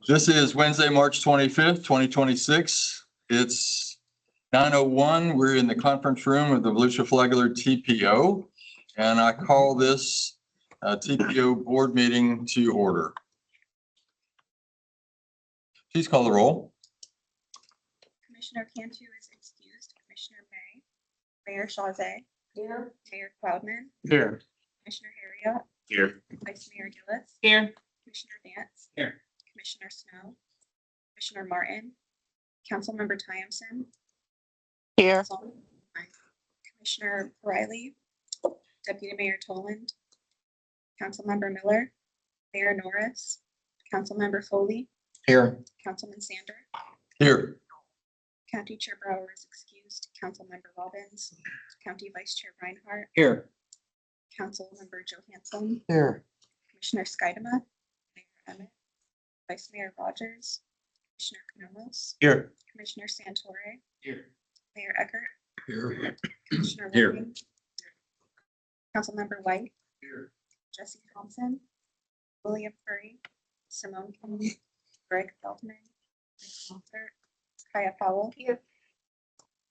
This is Wednesday, March 25th, 2026. It's 9:01. We're in the conference room of the Volusia-Flagler TPO, and I call this TPO board meeting to order. Please call the roll. Commissioner Cantu is excused. Commissioner May, Mayor Chazé. Here. Mayor Cloudman. Here. Commissioner Harriot. Here. Vice Mayor Gillis. Here. Commissioner Dance. Here. Commissioner Snow. Commissioner Martin. Councilmember Tyamson. Here. Commissioner Riley. Deputy Mayor Toland. Councilmember Miller. Mayor Norris. Councilmember Foley. Here. Councilman Sander. Here. County Chair Brower is excused. Councilmember Robbins. County Vice Chair Reinhardt. Here. Councilmember Johansson. Here. Commissioner Skidema. Mayor Emmett. Vice Mayor Rogers. Commissioner Canales. Here. Commissioner Santore. Here. Mayor Eckert. Here. Commissioner Here. William. Councilmember White. Here. Jesse Thompson. William Furry. Simone Kennedy. Greg Feldman. Mike Moffett, Kaya Powell. Here.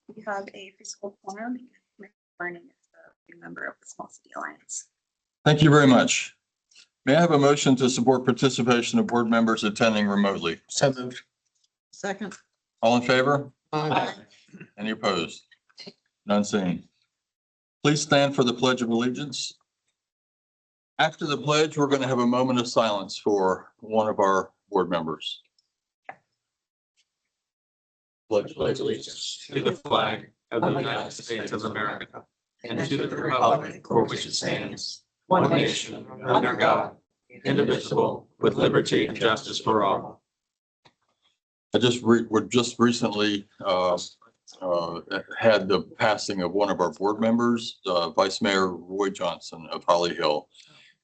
We have a physical quorum. Commissioner Vernon is a member of the Small City Alliance. Thank you very much. May I have a motion to support participation of board members attending remotely? So moved. Second. All in favor? Aye. Any opposed? None seen. Please stand for the Pledge of Allegiance. After the pledge, we're going to have a moment of silence for one of our board members. Pledge Allegiance to the flag of the United States of America and to the republic for which it stands, one nation, under God, indivisible, with liberty and justice for all. we're just recently had the passing of one of our board members, Vice Mayor Roy Johnson of Holly Hill.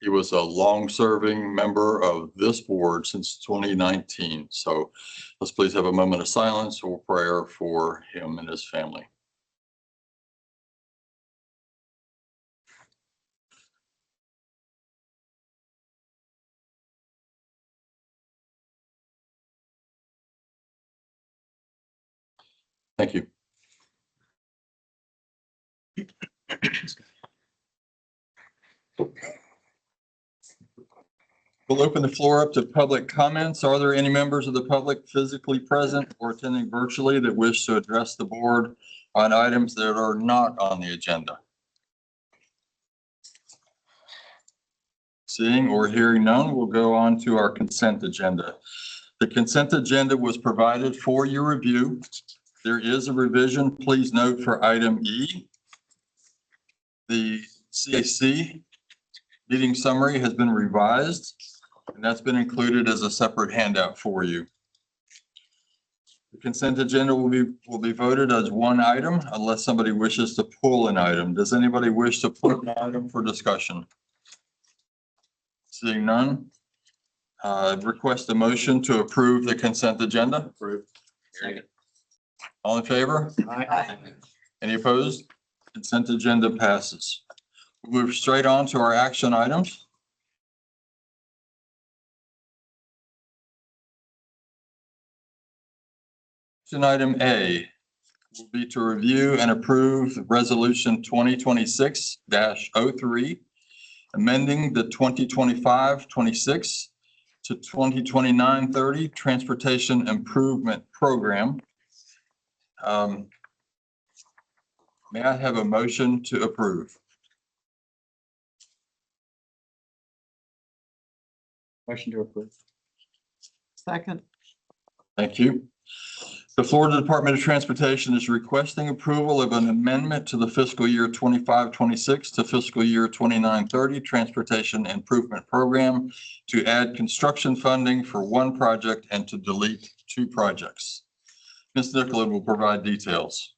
He was a long-serving member of this board since 2019. So let's please have a moment of silence or prayer for him and his family. Thank you. We'll open the floor up to public comments. Are there any members of the public physically present or attending virtually that wish to address the board on items that are not on the agenda? Seeing or hearing none, we'll go on to our consent agenda. The consent agenda was provided for your review. There is a revision. Please note for item E. The CAC meeting summary has been revised, and that's been included as a separate handout for you. The consent agenda will be voted as one item unless somebody wishes to pull an item. Does anybody wish to pull an item for discussion? Seeing none, request a motion to approve the consent agenda. Approved. All in favor? Aye. Any opposed? Consent agenda passes. We'll move straight on to our action items. Action item A will be to review and approve Resolution 2026-03, amending the 2025-26 to 2029-30 Transportation Improvement Program. May I have a motion to approve? Motion to approve. Second. Thank you. The Florida Department of Transportation is requesting approval of an amendment to the fiscal year 25-26 to fiscal year 29-30 Transportation Improvement Program to add construction funding for one project and to delete two projects. Ms. Nicola will provide details.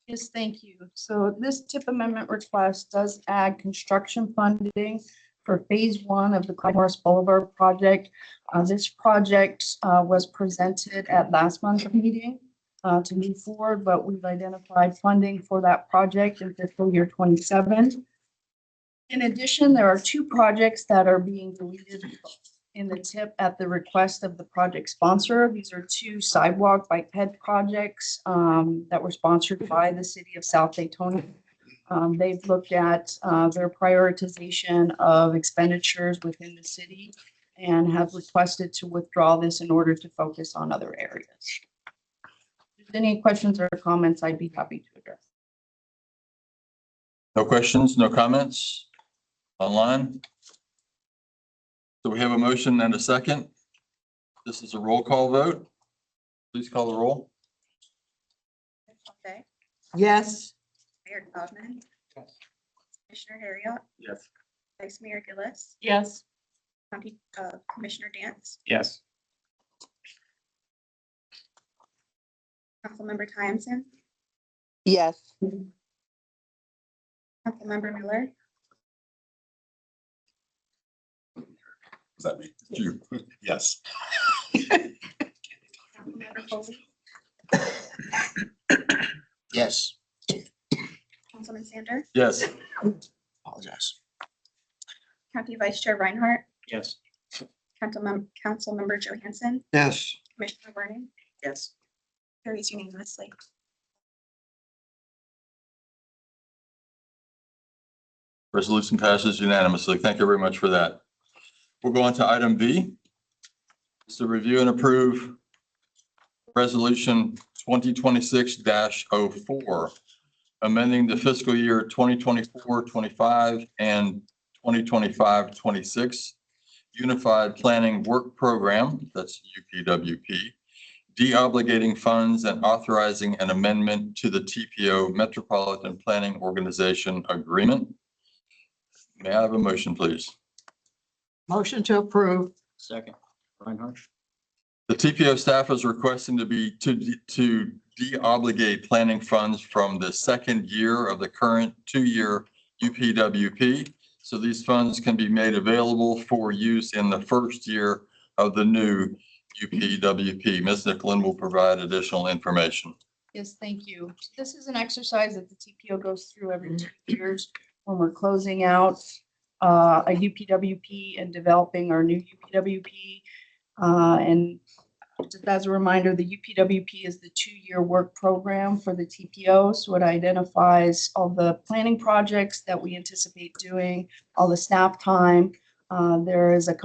Yes, thank you. So this TIP amendment request does add construction funding for phase one of the Clyde Morris Boulevard project. This project was presented at last month's meeting to move forward, but we've identified funding for that project in fiscal year 27. In addition, there are two projects that are being deleted in the tip at the request of the project sponsor. These are two sidewalk biped projects that were sponsored by the city of South Daytona. They've looked at their prioritization of expenditures within the city and have requested to withdraw this in order to focus on other areas. If there's any questions or comments, I'd be happy to address. No questions, no comments online? So we have a motion and a second. This is a roll call vote. Please call the roll. Fontaine, Yes. Mayor Cloudman. Commissioner Harriot, Yes. Vice Mayor Gillis, Yes. County Commissioner Dance, Yes. Councilmember Tyamson, Yes. Councilmember Miller, Is that me? You? Yes. Councilmember Foley, Yes. Councilman Sander, Yes. Apologize. County Vice Chair Reinhardt, Yes. Councilmember Johansson, Yes. Commissioner Vernon, Yes. carries unanimously. Resolution passes unanimously. Thank you very much for that. We'll go on to item B. It's to review and approve Resolution 2026-04, amending the fiscal year 2024-25 and 2025-26 Unified Planning Work Program, that's UPWP, de-obligating funds and authorizing an amendment to the TPO Metropolitan Planning Organization Agreement. May I have a motion, please? Motion to approve. Second. Reinhardt. The TPO staff is requesting to de-obligate planning funds from the second year of the current two-year UPWP. So these funds can be made available for use in the first year of the new UPWP. Ms. Nicklin will provide additional information. Yes, thank you. This is an exercise that the TPO goes through every 2 years when we're closing out a UPWP and developing our new UPWP. And just as a reminder, the UPWP is the 2-year work program for the TPO. So it identifies all the planning projects that we anticipate doing, all the staff time. There is a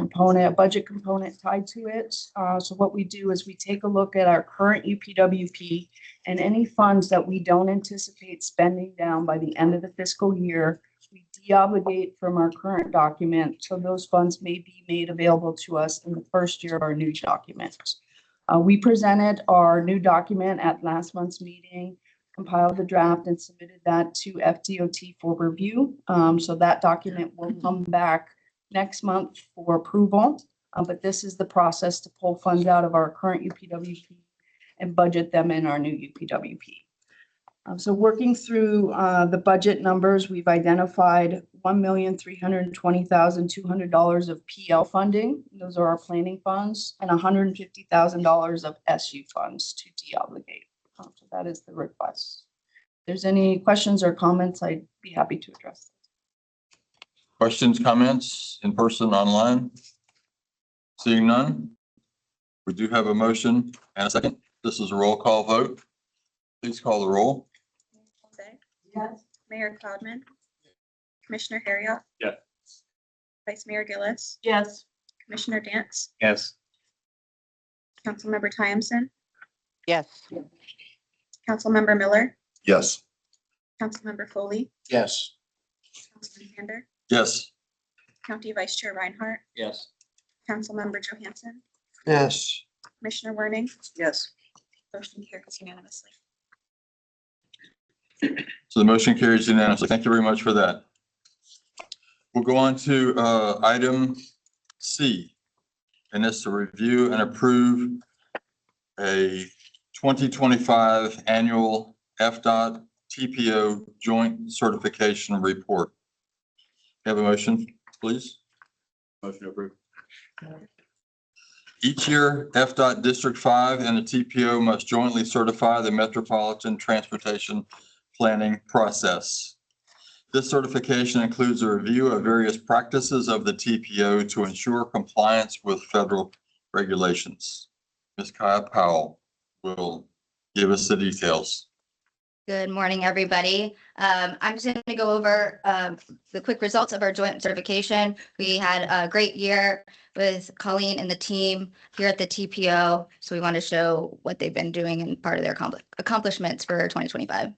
budget component tied to it. So what we do is we take a look at our current UPWP and any funds that we don't anticipate spending down by the end of the fiscal year, we de-obligate from our current document. So those funds may be made available to us in the first year of our new document. We presented our new document at last month's meeting, compiled the draft and submitted that to FDOT for review. So that document will come back next month for approval. But this is the process to pull funds out of our current UPWP and budget them in our new UPWP. So working through the budget numbers, we've identified $1,320,200 of PL funding. Those are our planning funds, and $150,000 of SU funds to de-obligate. So that is the request. If there's any questions or comments, I'd be happy to address them. Questions, comments, in person, online? Seeing none, we do have a motion and a second. This is a roll call vote. Please call the roll. Yes. Mayor Cloudman, Commissioner Harriot. Yes. Vice Mayor Gillis, Yes. Commissioner Dance, Yes. Councilmember Tyamson, Yes. Councilmember Miller, Yes. Councilmember Foley, Yes. Councilman Sander, Yes. County Vice Chair Reinhardt, Yes. Councilmember Johansson, Yes. Commissioner Werning, Yes. motion carries unanimously. So the motion carries unanimously. Thank you very much for that. We'll go on to item C, and it's to review and approve a 2025 annual FDOT TPO joint certification report. Have a motion, please? Motion approved. Each year, FDOT District 5 and the TPO must jointly certify the Metropolitan Transportation Planning process. This certification includes a review of various practices of the TPO to ensure compliance with federal regulations. Ms. Kaya Powell will give us the details. Good morning, everybody. I'm just going to go over the quick results of our joint certification. We had a great year with Colleen and the team here at the TPO. So we want to show what they've been doing and part of their accomplishments for 2025.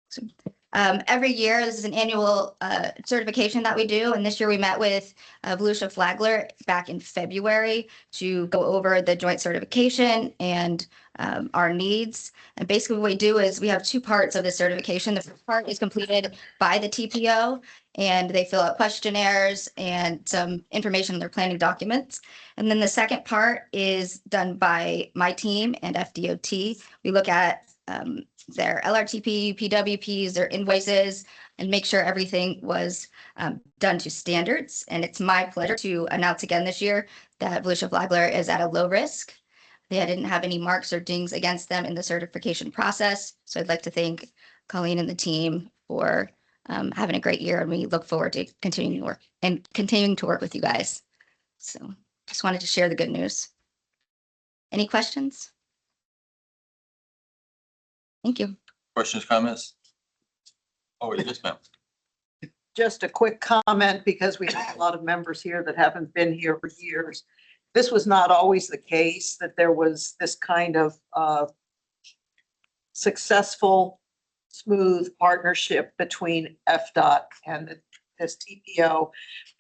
So, every year, this is an annual certification that we do. And this year we met with Volusia-Flagler back in February to go over the joint certification and our needs. And basically what we do is we have two parts of the certification. The first part is completed by the TPO and they fill out questionnaires and some information in their planning documents. And then the second part is done by my team and FDOT. We look at their LRTP, PWPs, their invoices, and make sure everything was done to standards. And it's my pleasure to announce again this year that Volusia-Flagler is at a low risk. They didn't have any marks or dings against them in the certification process. So I'd like to thank Colleen and the team for having a great year, and we look forward to continuing to work with you guys. So just wanted to share the good news. Any questions? Thank you. Questions, comments? Oh, yes, ma'am. Just a quick comment, because we have a lot of members here that haven't been here for years. This was not always the case, that there was this kind of successful, smooth partnership between FDOT and this TPO.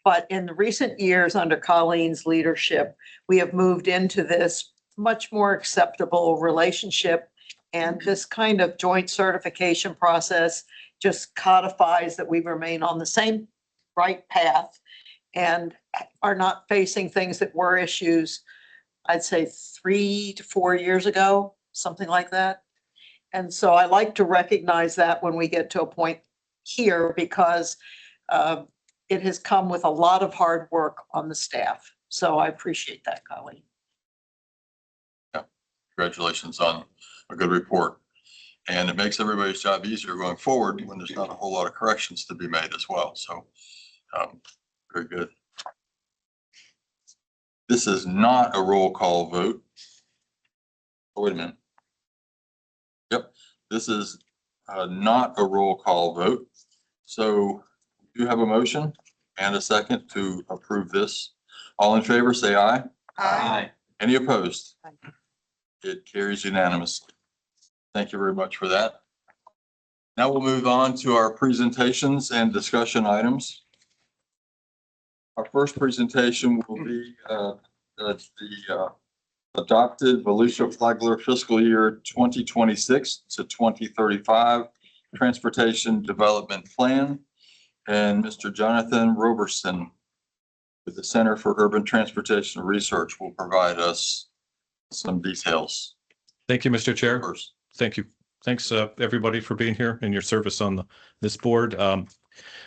But in the recent years, under Colleen's leadership, we have moved into this much more acceptable relationship. And this kind of joint certification process just codifies that we remain on the same right path and are not facing things that were issues, I'd say 3 to 4 years ago, something like that. And so I like to recognize that when we get to a point here, because it has come with a lot of hard work on the staff. So I appreciate that, Colleen. Congratulations on a good report. And it makes everybody's job easier going forward when there's not a whole lot of corrections to be made as well. So very good. This is not a roll call vote. Oh, wait a minute. Yep, this is not a roll call vote. So you have a motion and a second to approve this. All in favor, say aye. Aye. Any opposed? It carries unanimously. Thank you very much for that. Now we'll move on to our presentations and discussion items. Our first presentation will be the adopted Volusia-Flagler fiscal year 2026 to 2035 Transportation Development Plan. And Mr. Jonathan Roberson with the Center for Urban Transportation Research will provide us some details. Thank you, Mr. Chair. First. Thank you. Thanks, everybody, for being here and your service on this board.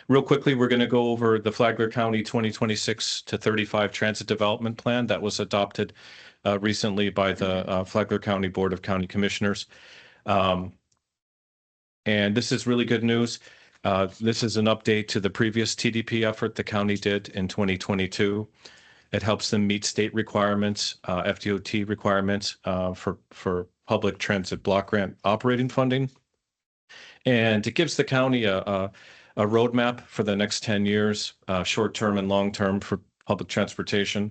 Real quickly, we're going to go over the Flagler County 2026 to 35 Transit Development Plan that was adopted recently by the Flagler County Board of County Commissioners. And this is really good news. This is an update to the previous TDP effort the county did in 2022. It helps them meet state requirements, FDOT requirements for public transit block grant operating funding. And it gives the county a roadmap for the next 10 years, short-term and long-term for public transportation.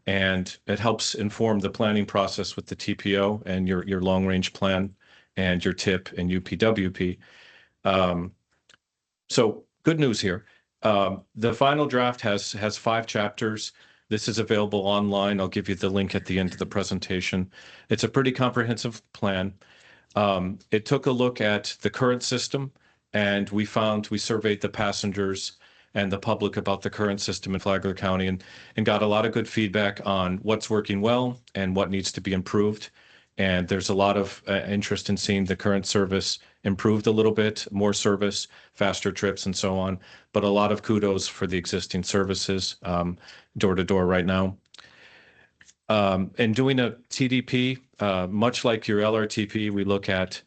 And it helps inform the planning process with the TPO and your long-range plan and your TIP and UPWP. So good news here. The final draft has 5 chapters. This is available online. I'll give you the link at the end of the presentation. It's a pretty comprehensive plan. It took a look at the current system, and we surveyed the passengers and the public about the current system in Flagler County and got a lot of good feedback on what's working well and what needs to be improved. And there's a lot of interest in seeing the current service improved a little bit, more service, faster trips, and so on. But a lot of kudos for the existing services door to door right now. And doing a TDP, much like your LRTP, we look at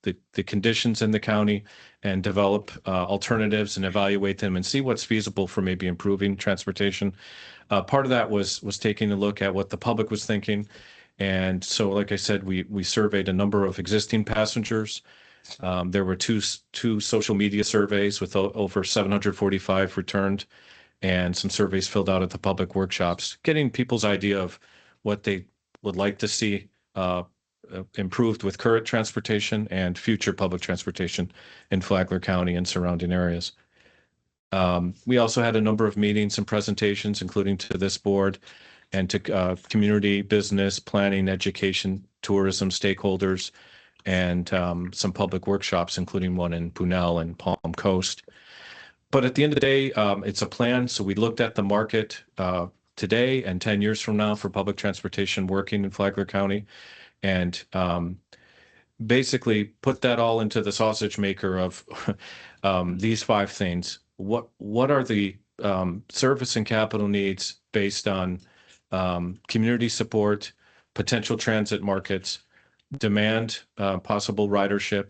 the conditions in the county and develop alternatives and evaluate them and see what's feasible for maybe improving transportation. Part of that was taking a look at what the public was thinking. And so, like I said, we surveyed a number of existing passengers. There were two social media surveys with over 745 returned, and some surveys filled out at the public workshops, getting people's idea of what they would like to see improved with current transportation and future public transportation in Flagler County and surrounding areas. We also had a number of meetings and presentations, including to this board and to community, business, planning, education, tourism stakeholders, and some public workshops, including one in Punell and Palm Coast. But at the end of the day, it's a plan. So we looked at the market today and 10 years from now for public transportation working in Flagler County, and basically put that all into the sausage maker of these 5 things. What are the service and capital needs based on community support, potential transit markets, demand, possible ridership?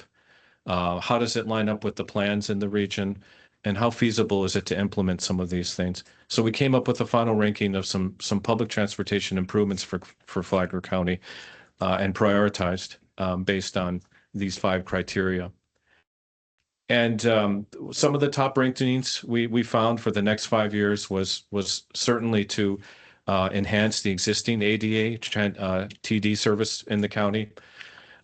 How does it line up with the plans in the region? And how feasible is it to implement some of these things? So we came up with a final ranking of some public transportation improvements for Flagler County and prioritized based on these 5 criteria. And some of the top rankings we found for the next 5 years was certainly to enhance the existing ADA TD service in the county,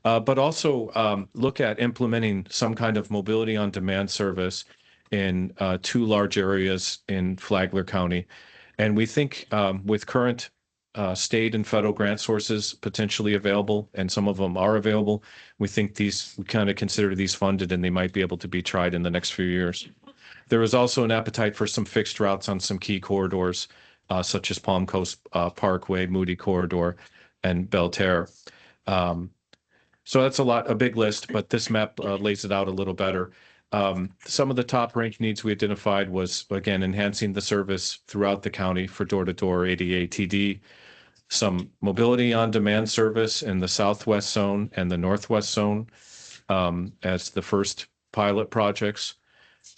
but also look at implementing some kind of mobility on demand service in 2 large areas in Flagler County. And we think with current state and federal grant sources potentially available, and some of them are available, we think we kind of consider these funded and they might be able to be tried in the next few years. There is also an appetite for some fixed routes on some key corridors, such as Palm Coast Parkway, Moody Corridor, and Belterre. So that's a big list, but this map lays it out a little better. Some of the top ranked needs we identified was, again, enhancing the service throughout the county for door-to-door ADA TD, some mobility on demand service in the southwest zone and the northwest zone as the first pilot projects.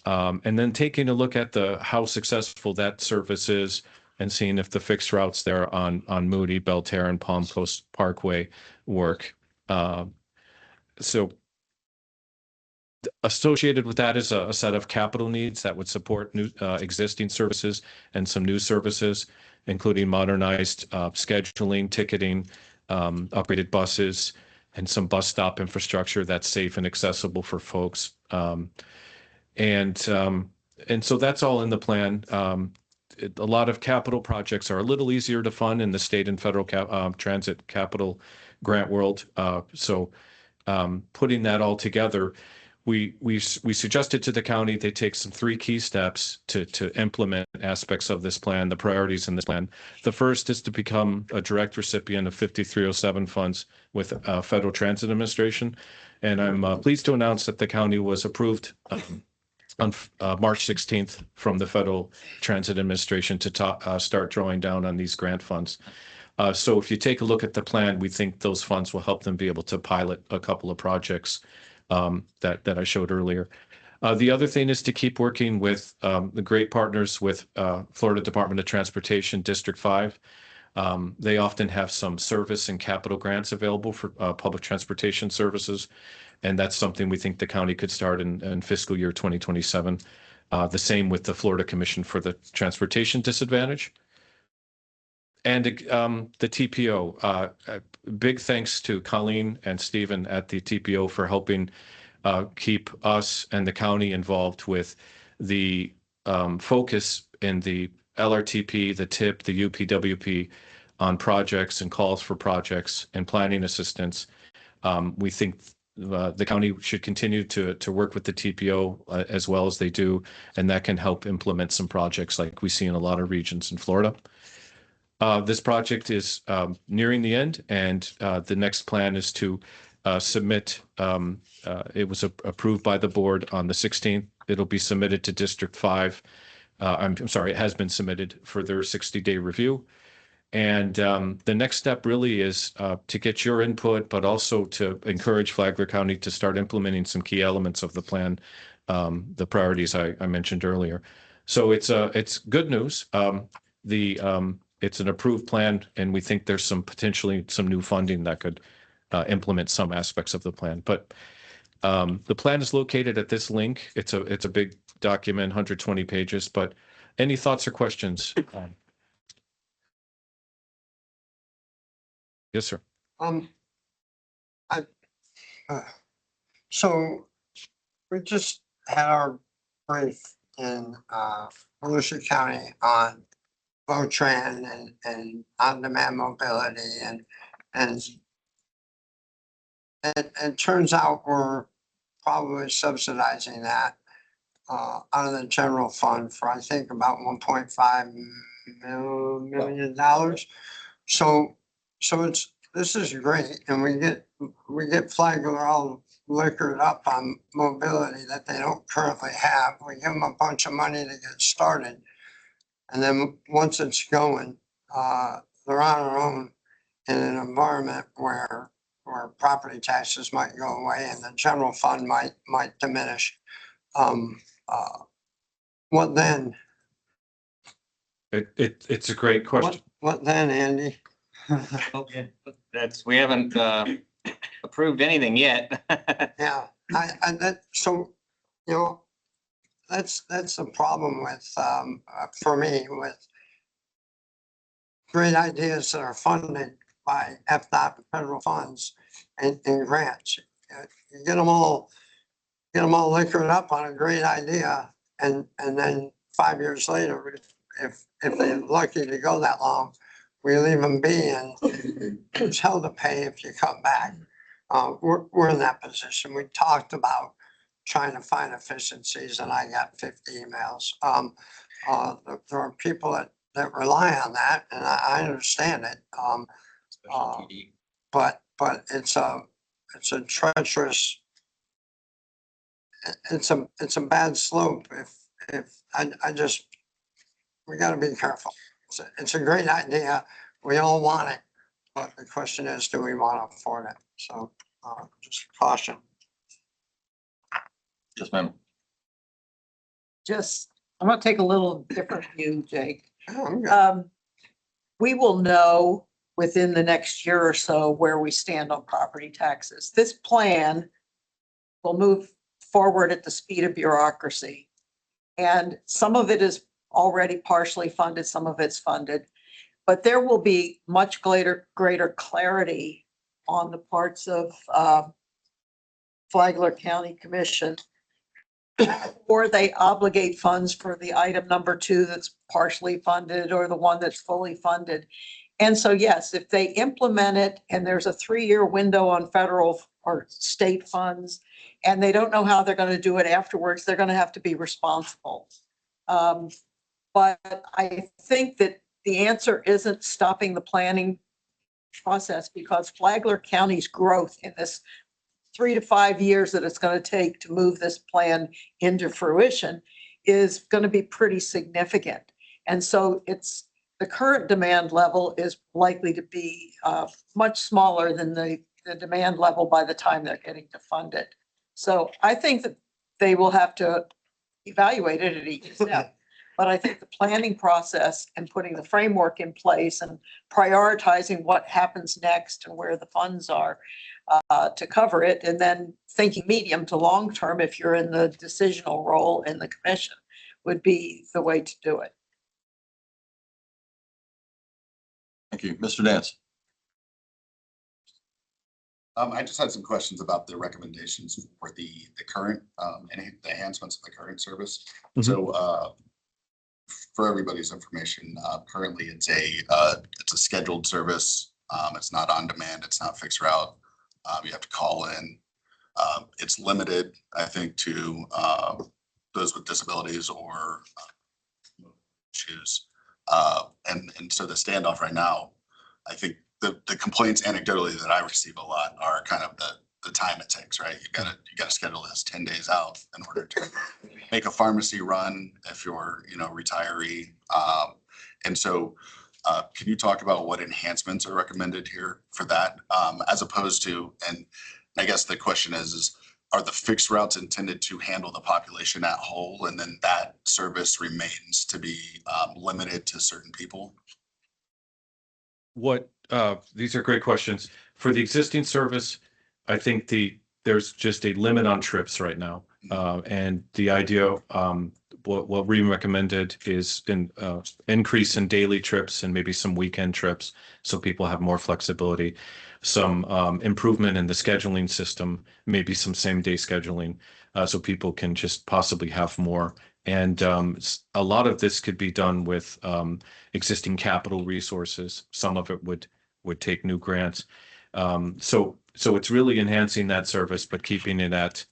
And then taking a look at how successful that service is and seeing if the fixed routes there on Moody, Belterre, and Palm Coast Parkway work. So associated with that is a set of capital needs that would support new existing services and some new services, including modernized scheduling, ticketing, upgraded buses, and some bus stop infrastructure that's safe and accessible for folks. And so that's all in the plan. A lot of capital projects are a little easier to fund in the state and federal transit capital grant world. So putting that all together, we suggested to the county they take some 3 key steps to implement aspects of this plan, the priorities in this plan. The first is to become a direct recipient of 5307 funds with Federal Transit Administration. And I'm pleased to announce that the county was approved on March 16th from the Federal Transit Administration to start drawing down on these grant funds. So if you take a look at the plan, we think those funds will help them be able to pilot a couple of projects that I showed earlier. The other thing is to keep working with the great partners with Florida Department of Transportation, District 5. They often have some service and capital grants available for public transportation services. And that's something we think the county could start in fiscal year 2027. The same with the Florida Commission for the Transportation Disadvantage. And the TPO, big thanks to Colleen and Stephen at the TPO for helping keep us and the county involved with the focus in the LRTP, the TIP, the UPWP on projects and calls for projects and planning assistance. We think the county should continue to work with the TPO as well as they do, and that can help implement some projects like we see in a lot of regions in Florida. This project is nearing the end, and the next plan is to submit. It was approved by the board on the 16th. It'll be submitted to District 5. I'm sorry, it has been submitted for their 60-day review. And the next step really is to get your input, but also to encourage Flagler County to start implementing some key elements of the plan, the priorities I mentioned earlier. So it's good news. It's an approved plan, and we think there's potentially some new funding that could implement some aspects of the plan. But the plan is located at this link. It's a big document, 120 pages, but any thoughts or questions? Yes, sir. I, so we just had our brief in, Volusia County on Votran and on-demand mobility and it turns out we're probably subsidizing that out of the general fund for, I think, about $1.5 million. So this is great, and we get Flagler all liquored up on mobility that they don't currently have. We give them a bunch of money to get started. And then once it's going, they're on their own in an environment where property taxes might go away and the general fund might diminish. What then? It's a great question. What then, Andy? Okay, we haven't approved anything yet. Yeah, so, you know, that's the problem with, for me, with great ideas that are funded by FDOT federal funds and grants. You get them all liquored up on a great idea, and then 5 years later, if they're lucky to go that long, we leave them be and it's hell to pay if you come back. We're in that position. We talked about trying to find efficiencies, and I got 50 emails. There are people that rely on that, and I understand it. But it's a treacherous, it's a bad slope. If we got to be careful. It's a great idea. We all want it, but the question is, do we want to afford it? So just caution. Yes, ma'am. I'm gonna take a little different view, Jake. I'm good. We will know within the next year or so where we stand on property taxes. This plan will move forward at the speed of bureaucracy. And some of it is already partially funded, some of it's funded. But there will be much greater clarity on the parts of Flagler County Commission, or they obligate funds for the item number 2 that's partially funded or the one that's fully funded. And so, yes, if they implement it and there's a 3-year window on federal or state funds, and they don't know how they're going to do it afterwards, they're going to have to be responsible. But I think that the answer isn't stopping the planning process, because Flagler County's growth in this 3 to 5 years that it's going to take to move this plan into fruition is going to be pretty significant. And so the current demand level is likely to be much smaller than the demand level by the time they're getting to fund it. So I think that they will have to evaluate it at each step. But I think the planning process and putting the framework in place and prioritizing what happens next and where the funds are to cover it, and then thinking medium to long term, if you're in the decisional role in the commission, would be the way to do it. Thank you. Mr. Dance. I just had some questions about the recommendations for the current the enhancements of the current service. Mm-hmm. So for everybody's information, currently it's a scheduled service. It's not on demand. It's not fixed route. You have to call in. It's limited, I think, to those with disabilities or issues. And so the standoff right now, I think the complaints anecdotally that I receive a lot are kind of the time it takes, right? You gotta schedule this 10 days out in order to make a pharmacy run if you're, retiree. And so Can you talk about what enhancements are recommended here for that, as opposed to, and I guess the question is are the fixed routes intended to handle the population at whole, and then that service remains to be limited to certain people? These are great questions. For the existing service, I think there's just a limit on trips right now. And the idea, what we recommended is an increase in daily trips and maybe some weekend trips, so people have more flexibility. Some improvement in the scheduling system, maybe some same-day scheduling, so people can just possibly have more. And a lot of this could be done with existing capital resources. Some of it would take new grants. So it's really enhancing that service, but keeping it at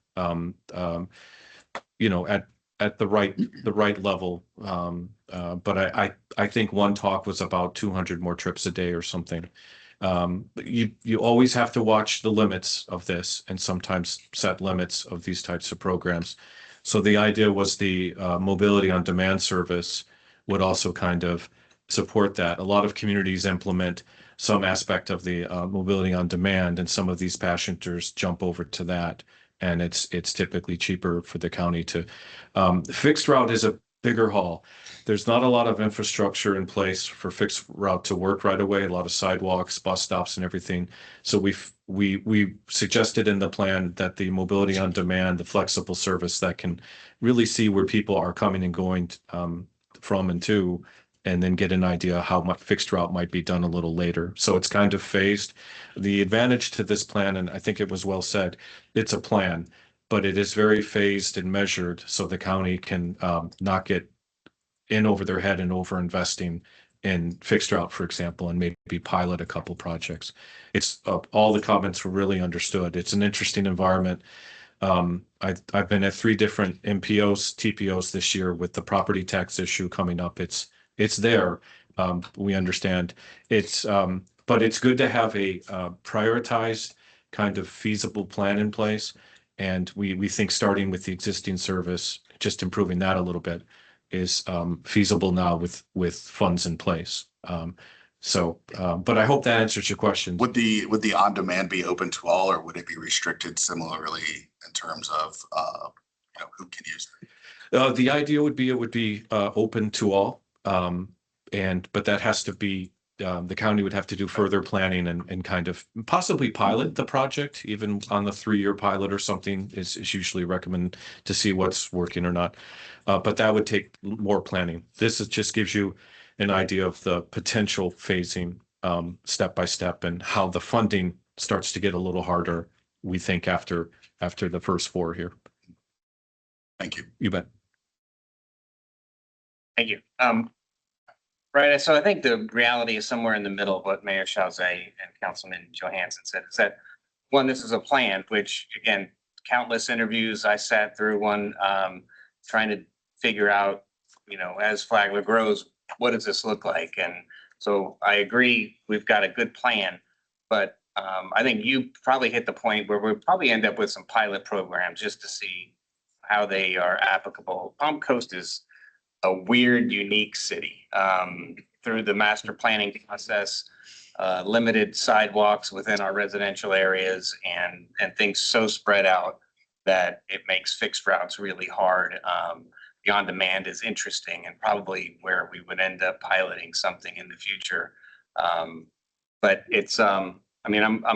at the right level. But I think one talk was about 200 more trips a day or something. But you always have to watch the limits of this and sometimes set limits of these types of programs. So the idea was the mobility on demand service would also kind of support that. A lot of communities implement some aspect of the mobility on demand, and some of these passengers jump over to that. And it's typically cheaper for the county to. Fixed route is a bigger haul. There's not a lot of infrastructure in place for fixed route to work right away. A lot of sidewalks, bus stops, and everything. So we suggested in the plan that the mobility on demand, the flexible service that can really see where people are coming and going from and to, and then get an idea how much fixed route might be done a little later. So it's kind of phased. The advantage to this plan, and I think it was well said, it's a plan, but it is very phased and measured, so the county can not get in over their head and over investing in fixed route, for example, and maybe pilot a couple projects. It's all the comments were really understood. It's an interesting environment. I've been at 3 different MPOs, TPOs this year with the property tax issue coming up. It's there. We understand but it's good to have a prioritized kind of feasible plan in place. And we think starting with the existing service, just improving that a little bit, is feasible now with funds in place. But I hope that answers your question. Would the on-demand be open to all, or would it be restricted similarly in terms of who can use it? The idea would be it would be open to all, but that has to be the county would have to do further planning and kind of possibly pilot the project, even on the 3-year pilot or something is usually recommended to see what's working or not. But that would take more planning. This just gives you an idea of the potential phasing step by step, and how the funding starts to get a little harder, we think, after the first 4 here. Thank you. You bet. Thank you. Right, so I think the reality is somewhere in the middle of what Mayor Chauze and Councilman Johansson said, is that, one, this is a plan, which, again, countless interviews, I sat through one, trying to figure out, as Flagler grows, what does this look like? And so I agree, we've got a good plan, but I think you probably hit the point where we'll probably end up with some pilot programs just to see how they are applicable. Palm Coast is a weird, unique city. Through the master planning process, limited sidewalks within our residential areas, and things so spread out that it makes fixed routes really hard. The on-demand is interesting and probably where we would end up piloting something in the future. But it's, I'm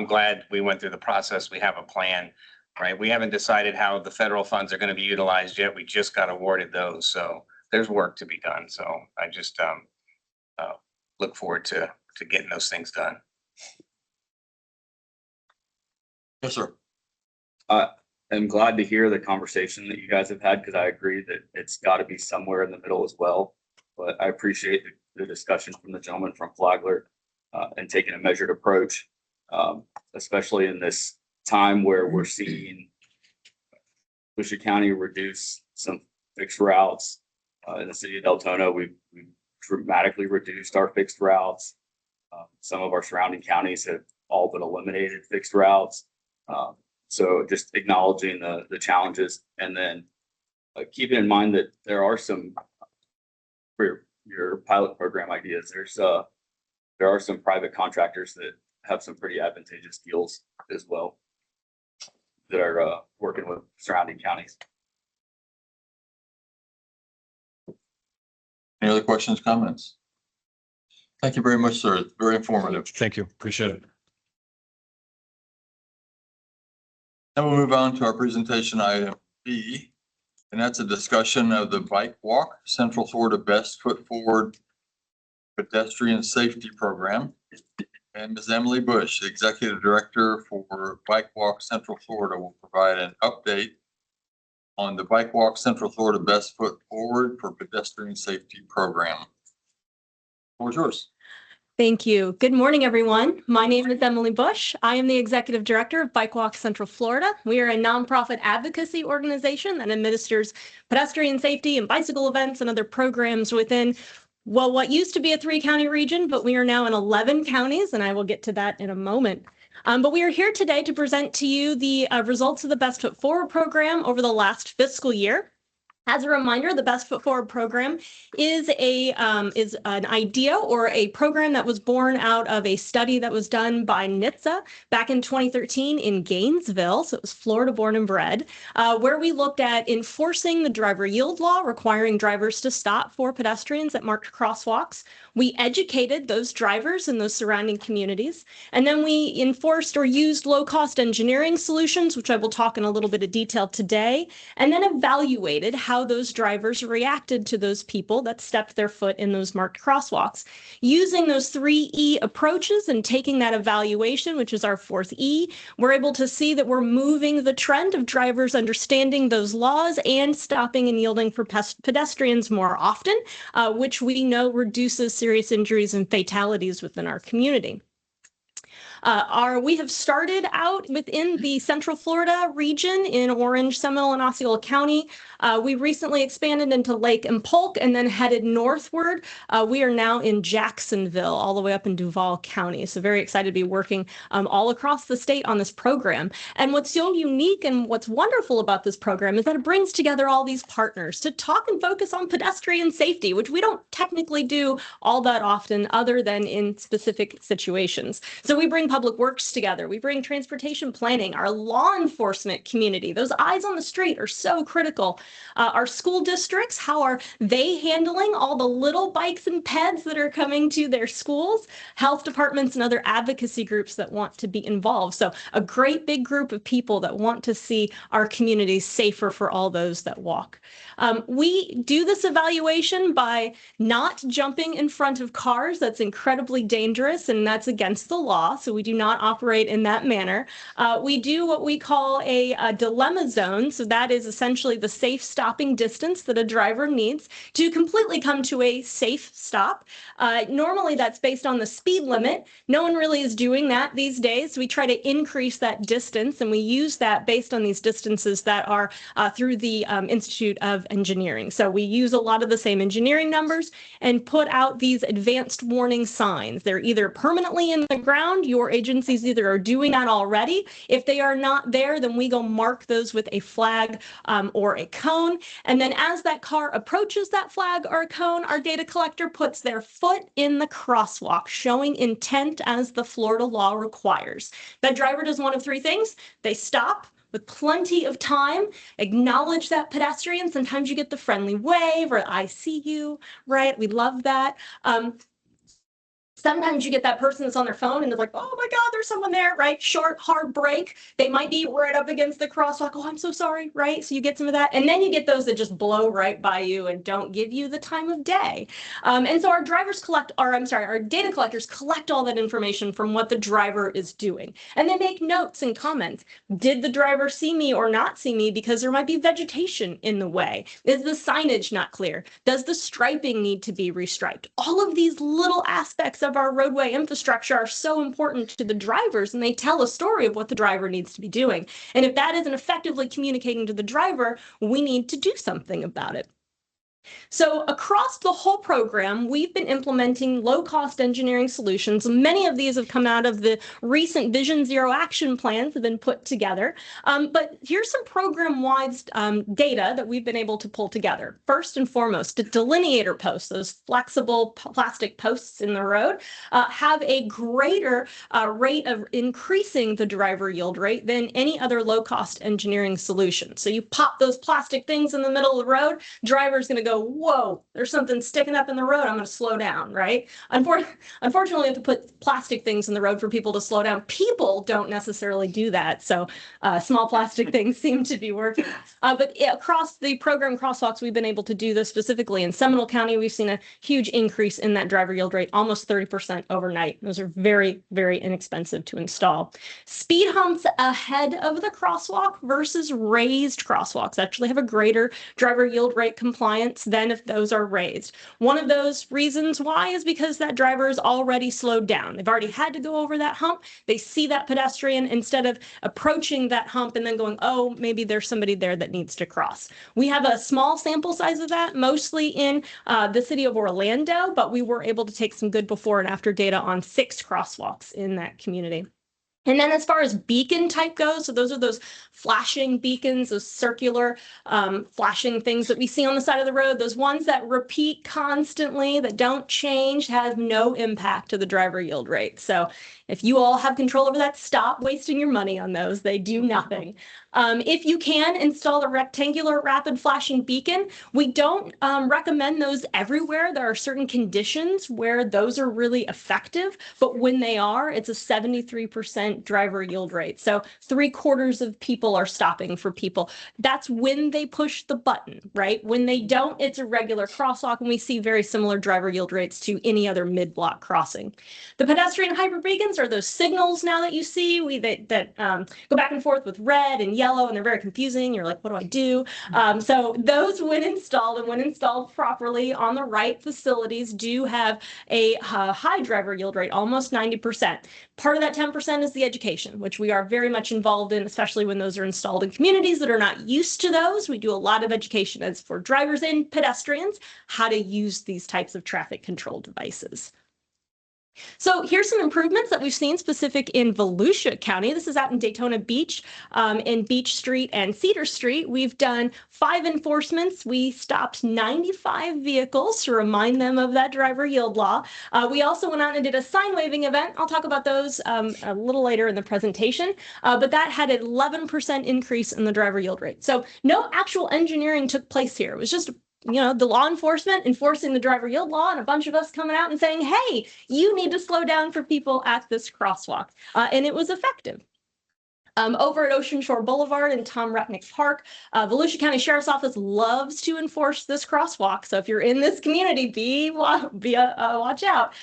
glad we went through the process. We have a plan, right? We haven't decided how the federal funds are going to be utilized yet. We just got awarded those. So there's work to be done. So I just look forward to getting those things done. Yes, sir. I'm glad to hear the conversation that you guys have had, because I agree that it's got to be somewhere in the middle as well. But I appreciate the discussion from the gentleman from Flagler and taking a measured approach, especially in this time where we're seeing Volusia County reduce some fixed routes. In the city of Deltona, we've dramatically reduced our fixed routes. Some of our surrounding counties have all but eliminated fixed routes. So just acknowledging the challenges, and then keeping in mind that there are some, for your pilot program ideas, there's there are some private contractors that have some pretty advantageous deals as well that are working with surrounding counties. Any other questions, comments? Thank you very much, sir. Very informative. Thank you. Appreciate it. Now we'll move on to our presentation item B, and that's a discussion of the Bike Walk Central Florida Best Foot Forward Pedestrian Safety Program. And Ms. Emily Bush, the Executive Director for Bike Walk Central Florida, will provide an update on the Bike Walk Central Florida Best Foot Forward for Pedestrian Safety Program. The floor is yours. Thank you. Good morning, everyone. My name is Emily Bush. I am the Executive Director of Bike Walk Central Florida. We are a nonprofit advocacy organization that administers pedestrian safety and bicycle events and other programs within, well, what used to be a 3-county region, but we are now in 11 counties, and I will get to that in a moment. But we are here today to present to you the results of the Best Foot Forward program over the last fiscal year. As a reminder, the Best Foot Forward program is an idea or a program that was born out of a study that was done by NHTSA back in 2013 in Gainesville. So it was Florida born and bred, where we looked at enforcing the driver yield law, requiring drivers to stop for pedestrians at marked crosswalks. We educated those drivers in those surrounding communities, and then we enforced or used low-cost engineering solutions, which I will talk in a little bit of detail today, and then evaluated how those drivers reacted to those people that stepped their foot in those marked crosswalks. Using those 3 E approaches and taking that evaluation, which is our 4th E, we're able to see that we're moving the trend of drivers understanding those laws and stopping and yielding for pedestrians more often, which we know reduces serious injuries and fatalities within our community. We have started out within the Central Florida region in Orange, Seminole, and Osceola County. We recently expanded into Lake and Polk and then headed northward. We are now in Jacksonville, all the way up in Duval County. So very excited to be working all across the state on this program. And what's so unique and what's wonderful about this program is that it brings together all these partners to talk and focus on pedestrian safety, which we don't technically do all that often other than in specific situations. So we bring public works together. We bring transportation planning, our law enforcement community. Those eyes on the street are so critical. Our school districts, how are they handling all the little bikes and peds that are coming to their schools? Health departments and other advocacy groups that want to be involved. So a great big group of people that want to see our communities safer for all those that walk. We do this evaluation by not jumping in front of cars. That's incredibly dangerous and that's against the law. So we do not operate in that manner. We do what we call a dilemma zone. So that is essentially the safe stopping distance that a driver needs to completely come to a safe stop. Normally that's based on the speed limit. No one really is doing that these days. We try to increase that distance and we use that based on these distances that are through the Institute of Engineering. So we use a lot of the same engineering numbers and put out these advanced warning signs. They're either permanently in the ground, your agencies either are doing that already. If they are not there, then we go mark those with a flag or a cone. And then as that car approaches that flag or a cone, our data collector puts their foot in the crosswalk, showing intent as the Florida law requires. That driver does one of 3 things. They stop with plenty of time, acknowledge that pedestrian. Sometimes you get the friendly wave or I see you, right? We love that. Sometimes you get that person that's on their phone and they're like, oh my God, there's someone there, right? Short, hard break. They might be right up against the crosswalk. Oh, I'm so sorry, right? So you get some of that. And then you get those that just blow right by you and don't give you the time of day. And so our our data collectors collect all that information from what the driver is doing. And they make notes and comments. Did the driver see me or not see me because there might be vegetation in the way? Is the signage not clear? Does the striping need to be restriped? All of these little aspects of our roadway infrastructure are so important to the drivers and they tell a story of what the driver needs to be doing. And if that isn't effectively communicating to the driver, we need to do something about it. So across the whole program, we've been implementing low-cost engineering solutions. Many of these have come out of the recent Vision Zero action plans that have been put together. But here's some program-wide data that we've been able to pull together. First and foremost, the delineator posts, those flexible plastic posts in the road, have a greater rate of increasing the driver yield rate than any other low-cost engineering solution. So you pop those plastic things in the middle of the road, driver's going to go, whoa, there's something sticking up in the road. I'm going to slow down, right? Unfortunately, we have to put plastic things in the road for people to slow down. People don't necessarily do that. So small plastic things seem to be working. But across the program crosswalks, we've been able to do this specifically in Seminole County. We've seen a huge increase in that driver yield rate, almost 30% overnight. Those are very, very inexpensive to install. Speed humps ahead of the crosswalk versus raised crosswalks actually have a greater driver yield rate compliance than if those are raised. One of those reasons why is because that driver is already slowed down. They've already had to go over that hump. They see that pedestrian instead of approaching that hump and then going, oh, maybe there's somebody there that needs to cross. We have a small sample size of that, mostly in the city of Orlando, but we were able to take some good before and after data on 6 crosswalks in that community. And then as far as beacon type goes, so those are those flashing beacons, those circular flashing things that we see on the side of the road, those ones that repeat constantly, that don't change, have no impact to the driver yield rate. So if you all have control over that, stop wasting your money on those. They do nothing. If you can install a rectangular rapid flashing beacon, we don't recommend those everywhere. There are certain conditions where those are really effective, but when they are, it's a 73% driver yield rate. So 3/4 of people are stopping for people. That's when they push the button, right? When they don't, it's a regular crosswalk, and we see very similar driver yield rates to any other mid-block crossing. The pedestrian hybrid beacons are those signals now that you see that go back and forth with red and yellow, and they're very confusing. You're like, what do I do? So those, when installed and when installed properly on the right facilities, do have a high driver yield rate, almost 90%. Part of that 10% is the education, which we are very much involved in, especially when those are installed in communities that are not used to those. We do a lot of education as for drivers and pedestrians, how to use these types of traffic control devices. So here's some improvements that we've seen specific in Volusia County. This is out in Daytona Beach, in Beach Street and Cedar Street. We've done 5 enforcements. We stopped 95 vehicles to remind them of that driver yield law. We also went out and did a sign waving event. I'll talk about those a little later in the presentation, but that had an 11% increase in the driver yield rate. So no actual engineering took place here. It was just the law enforcement enforcing the driver yield law and a bunch of us coming out and saying, hey, you need to slow down for people at this crosswalk. And it was effective. Over at Ocean Shore Boulevard and Tom Retnick Park, Volusia County Sheriff's Office loves to enforce this crosswalk. So if you're in this community, watch out.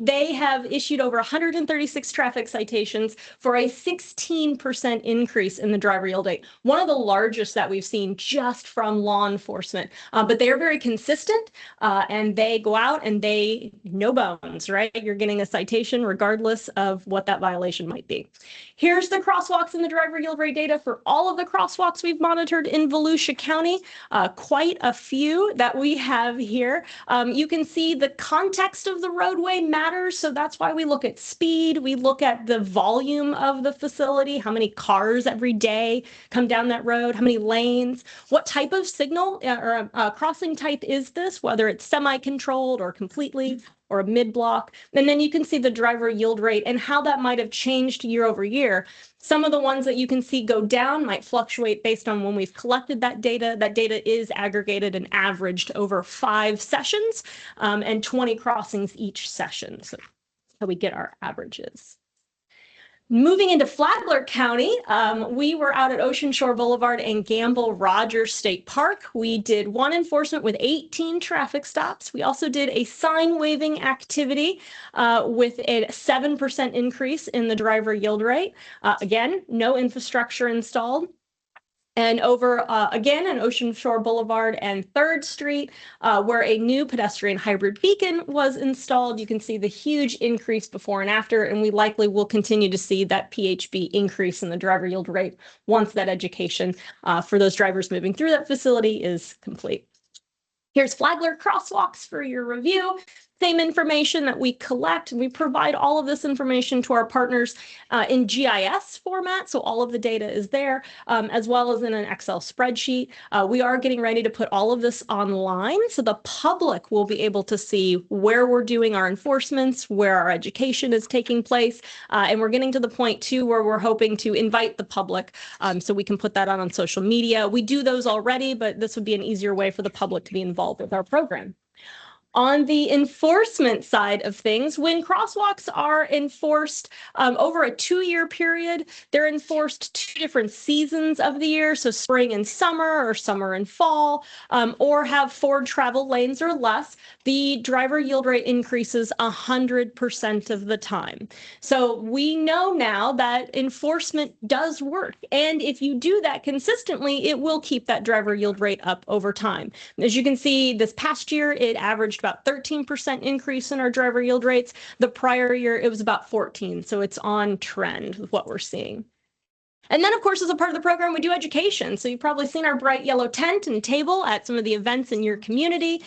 They have issued over 136 traffic citations for a 16% increase in the driver yield rate. One of the largest that we've seen just from law enforcement. But they are very consistent, and they go out and no bones, right? You're getting a citation regardless of what that violation might be. Here's the crosswalk in the driver yield rate data for all of the crosswalks we've monitored in Volusia County, quite a few that we have here. You can see the context of the roadway matters, so that's why we look at speed. We look at the volume of the facility, how many cars every day come down that road, how many lanes, what type of signal or crossing type is this, whether it's semi-controlled or completely or a mid-block. And then you can see the driver yield rate and how that might have changed year over year. Some of the ones that you can see go down might fluctuate based on when we've collected that data. That data is aggregated and averaged over 5 sessions and 20 crossings each session. So we get our averages. Moving into Flagler County, we were out at Ocean Shore Boulevard and Gamble Rogers State Park. We did 1 enforcement with 18 traffic stops. We also did a sign waving activity with a 7% increase in the driver yield rate. Again, no infrastructure installed. And over, again, on Ocean Shore Boulevard and 3rd Street, where a new pedestrian hybrid beacon was installed, you can see the huge increase before and after, and we likely will continue to see that PHB increase in the driver yield rate once that education for those drivers moving through that facility is complete. Here's Flagler crosswalks for your review. Same information that we collect. We provide all of this information to our partners in GIS format. So all of the data is there, as well as in an Excel spreadsheet. We are getting ready to put all of this online. So the public will be able to see where we're doing our enforcements, where our education is taking place. And we're getting to the point too, where we're hoping to invite the public so we can put that on social media. We do those already, but this would be an easier way for the public to be involved with our program. On the enforcement side of things, when crosswalks are enforced over a 2-year period, they're enforced 2 different seasons of the year, so spring and summer or summer and fall, or have 4 travel lanes or less. The driver yield rate increases 100% of the time. So we know now that enforcement does work. And if you do that consistently, it will keep that driver yield rate up over time. As you can see, this past year, it averaged about 13% increase in our driver yield rates. The prior year, it was about 14. So it's on trend with what we're seeing. And then, of course, as a part of the program, we do education. So you've probably seen our bright yellow tent and table at some of the events in your community.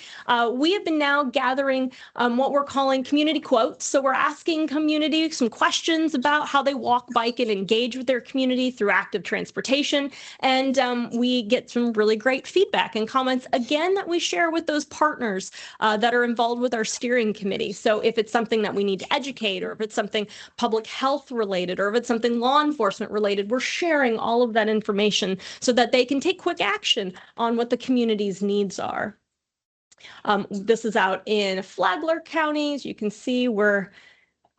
We have been now gathering what we're calling community quotes. So we're asking community some questions about how they walk, bike, and engage with their community through active transportation. And we get some really great feedback and comments, again, that we share with those partners that are involved with our steering committee. So if it's something that we need to educate, or if it's something public health related, or if it's something law enforcement related, we're sharing all of that information so that they can take quick action on what the community's needs are. This is out in Flagler County. As you can see, we're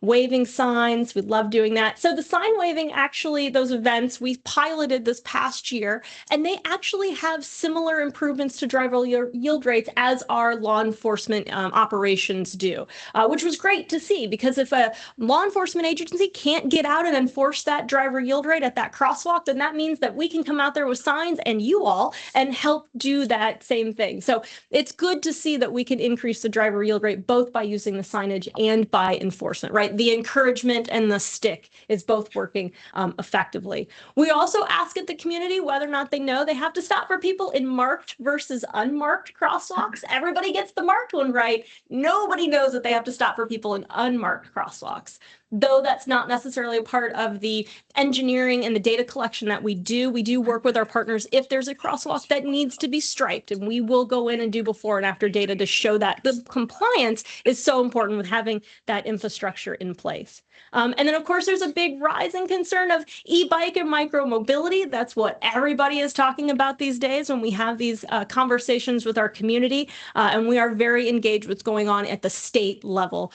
waving signs. We love doing that. So the sign waving, actually, those events we piloted this past year, and they actually have similar improvements to driver yield rates as our law enforcement operations do, which was great to see, because if a law enforcement agency can't get out and enforce that driver yield rate at that crosswalk, then that means that we can come out there with signs and you all and help do that same thing. So it's good to see that we can increase the driver yield rate both by using the signage and by enforcement, right? The encouragement and the stick is both working effectively. We also ask at the community whether or not they know they have to stop for people in marked versus unmarked crosswalks. Everybody gets the marked one right. Nobody knows that they have to stop for people in unmarked crosswalks. Though that's not necessarily a part of the engineering and the data collection that we do work with our partners if there's a crosswalk that needs to be striped, and we will go in and do before and after data to show that the compliance is so important with having that infrastructure in place. And then, of course, there's a big rising concern of e-bike and micro-mobility. That's what everybody is talking about these days when we have these conversations with our community. And we are very engaged with what's going on at the state level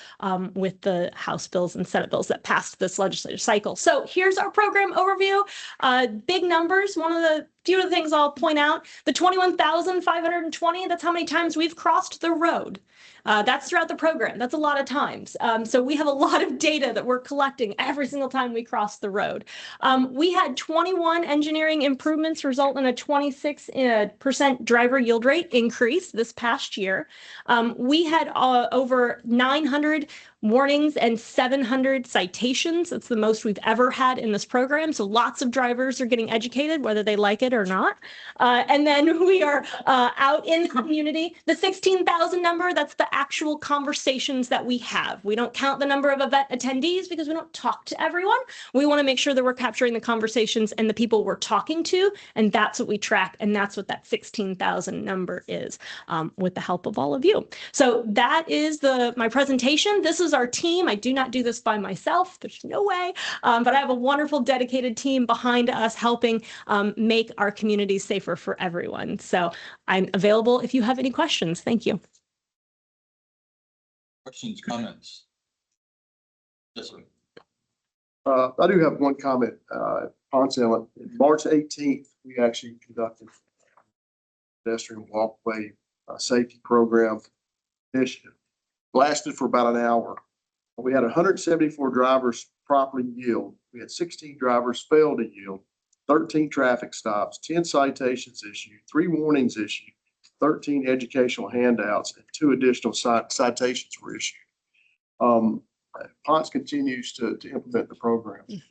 with the House bills and Senate bills that passed this legislative cycle. So here's our program overview. Big numbers. One of the few of the things I'll point out, the 21,520, that's how many times we've crossed the road. That's throughout the program. That's a lot of times. So we have a lot of data that we're collecting every single time we cross the road. We had 21 engineering improvements result in a 26% driver yield rate increase this past year. We had over 900 warnings and 700 citations. That's the most we've ever had in this program. So lots of drivers are getting educated, whether they like it or not. And then we are out in the community. The 16,000 number, that's the actual conversations that we have. We don't count the number of event attendees because we don't talk to everyone. We want to make sure that we're capturing the conversations and the people we're talking to. And that's what we track. And that's what that 16,000 number is, with the help of all of you. So that is my presentation. This is our team. I do not do this by myself. There's no way. But I have a wonderful dedicated team behind us helping make our communities safer for everyone. So I'm available if you have any questions. Thank you. Questions, comments? Yes, sir. I do have one comment. Ponce Inlet, March 18th, we actually conducted pedestrian walkway safety program initiative. Lasted for about an hour. We had 174 drivers properly yield. We had 16 drivers fail to yield, 13 traffic stops, 10 citations issued, 3 warnings issued, 13 educational handouts, and 2 additional citations were issued. Ponce continues to implement the program. It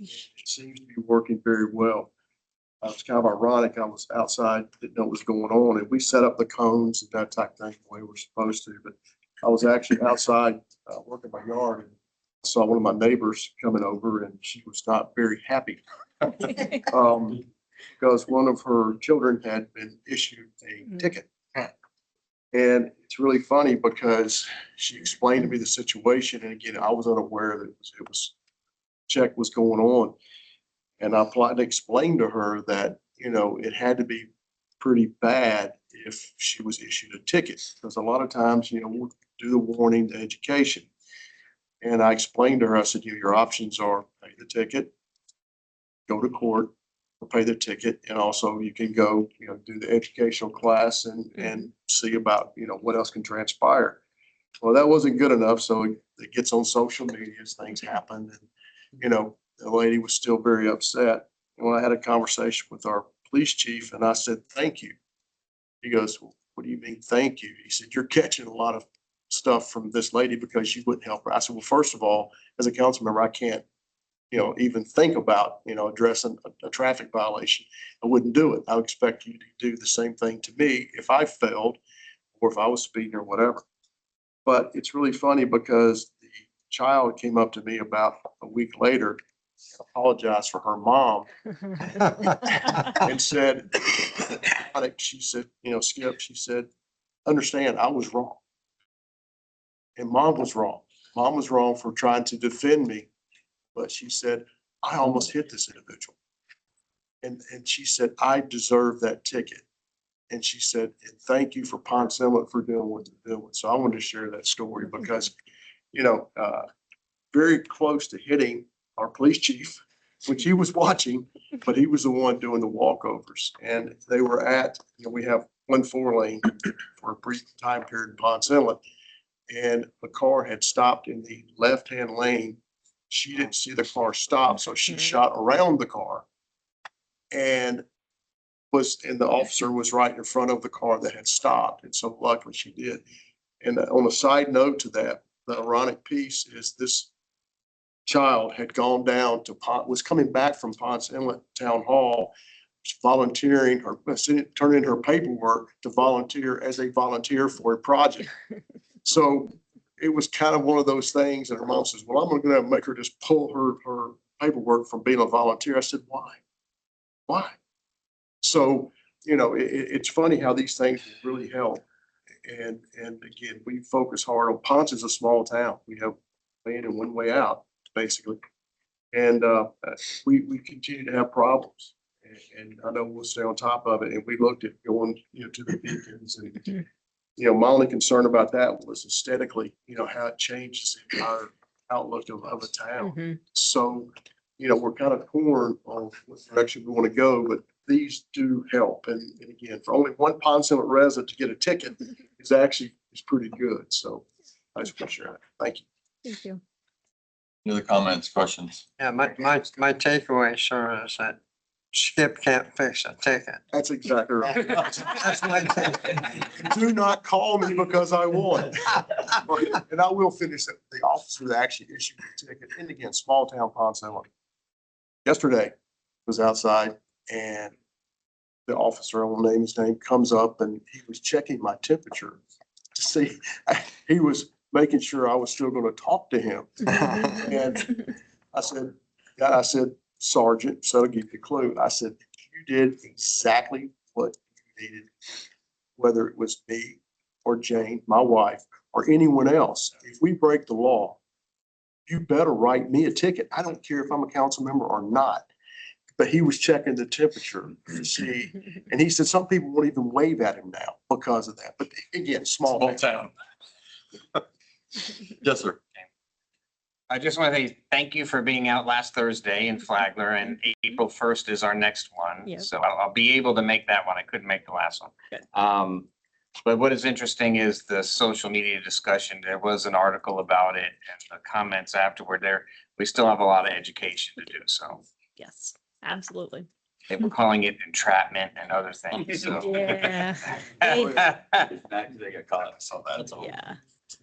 seems to be working very well. was kind of ironic. I was outside, didn't know what was going on, and we set up the cones and that type of thing the way we're supposed to. But I was actually outside working my yard and saw one of my neighbors coming over, and she was not very happy. Because one of her children had been issued a ticket. And it's really funny because she explained to me the situation. And again, I was unaware that it was check was going on. And I applied to explain to her that, you know, it had to be pretty bad if she was issued a ticket. Because a lot of times, you know, we'll do the warning, the education. And I explained to her, I said, you know, your options are pay the ticket, go to court, or pay the ticket, and also you can go, you know, do the educational class and see about, you know, what else can transpire. Well, that wasn't good enough, so it gets on social media as things happen, and, you know, the lady was still very upset. And when I had a conversation with our police chief, and I said, thank you. He goes, well, what do you mean, thank you? He said, you're catching a lot of stuff from this lady because you wouldn't help her. I said, well, first of all, as a council member, I can't, you know, even think about, you know, addressing a traffic violation. I wouldn't do it. I would expect you to do the same thing to me if I failed or if I was speeding or whatever. But it's really funny because the child came up to me about a week later, apologized for her mom and said, she said, you know, Skip, she said, understand, I was wrong. And mom was wrong. Mom was wrong for trying to defend me. But she said, I almost hit this individual. And she said, I deserve that ticket. And she said, and thank you for Ponce Inlet for doing what you're doing. So I wanted to share that story because, you know, very close to hitting our police chief, which he was watching, but he was the one doing the walkovers. And they were at, you know, we have 1-4 lane for a brief time period in Ponce Inlet. And the car had stopped in the left-hand lane. She didn't see the car stop, so she shot around the car and the officer was right in front of the car that had stopped. And so luckily she did. And on a side note to that, the ironic piece is this child had gone down to, was coming back from Ponce Inlet Town Hall, volunteering or turning in her paperwork to volunteer as a volunteer for a project. So it was kind of one of those things, and her mom says, well, I'm going to make her just pull her paperwork from being a volunteer. I said, why? Why? So, you know, it's funny how these things really help. And again, we focus hard on Ponce is a small town. We have way in and one way out, basically. And we continue to have problems. And I know we'll stay on top of it. And we looked at going, you know, to the beacons and you know, my only concern about that was aesthetically, you know, how it changes the entire outlook of a town. So, you know, we're kind of torn on what direction we want to go, but these do help. And again, for only one Ponce Inlet resident to get a ticket is pretty good. So I just want to share that. Thank you. Thank you. Any other comments, questions? Yeah, my takeaway, sir, is that Skip can't fix a ticket. That's exactly right. That's my takeaway. Do not call me because I won. And I will finish it. The officer that actually issued the ticket, and again, small town Ponce Inlet. Yesterday was outside and the officer, I won't name his name, comes up and he was checking my temperature to see, he was making sure I was still going to talk to him. And I said, Sergeant, so to give you a clue, I said, you did exactly what you needed, whether it was me or Jane, my wife, or anyone else. If we break the law, you better write me a ticket. I don't care if I'm a council member or not. But he was checking the temperature to see, and he said some people won't even wave at him now because of that. But again, small town. Yes, sir. I just want to say thank you for being out last Thursday in Flagler, and April 1st is our next one. Yep. So I'll be able to make that one. I couldn't make the last one. Good. But what is interesting is the social media discussion. There was an article about it and the comments afterward there. We still have a lot of education to do. So Yes, absolutely. they were calling it entrapment and other things. So. Yeah. They got caught. I saw that. Yeah.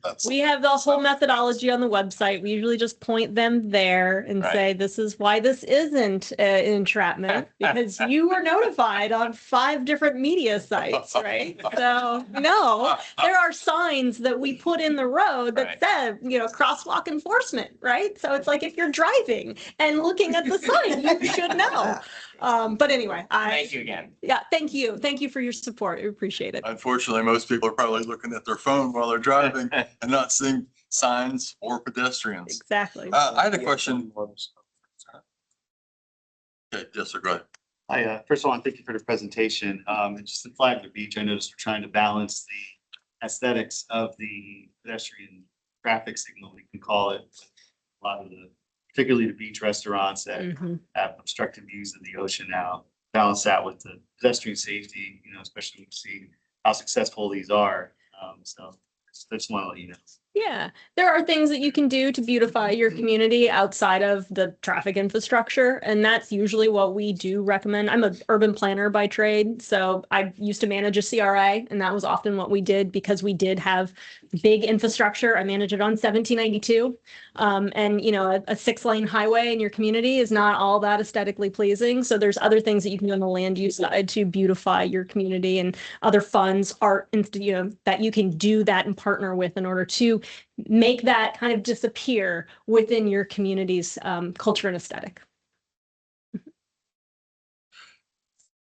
That's, We have the whole methodology on the website. We usually just point them there and Right. say, this is why this isn't entrapment, because you were notified on 5 different media sites, right? So, no, there are signs that we put in the road that Right. said, crosswalk enforcement, right? So it's like if you're driving and looking at the sign, you should know. But anyway, Thank you again. Yeah, thank you. Thank you for your support. We appreciate it. Unfortunately, most people are probably looking at their phone while they're driving and not seeing signs or pedestrians. Exactly. I had a question. Okay, yes, sir, go ahead. Hi, first of all, thank you for the presentation. And just to flag the beach, I noticed we're trying to balance the aesthetics of the pedestrian traffic signal, we can call it. A lot of the, particularly the beach restaurants that Mhm. have obstructed views of the ocean now. Balance that with the pedestrian safety, especially when you see how successful these are. So I just want to let you know. Yeah, there are things that you can do to beautify your community outside of the traffic infrastructure, and that's usually what we do recommend. I'm an urban planner by trade, so I used to manage a CRA, and that was often what we did because we did have big infrastructure. I manage it on 1792, and a 6-lane highway in your community is not all that aesthetically pleasing. So there's other things that you can do on the land use side to beautify your community, and other funds, art, that you can do that and partner with in order to make that kind of disappear within your community's culture and aesthetic.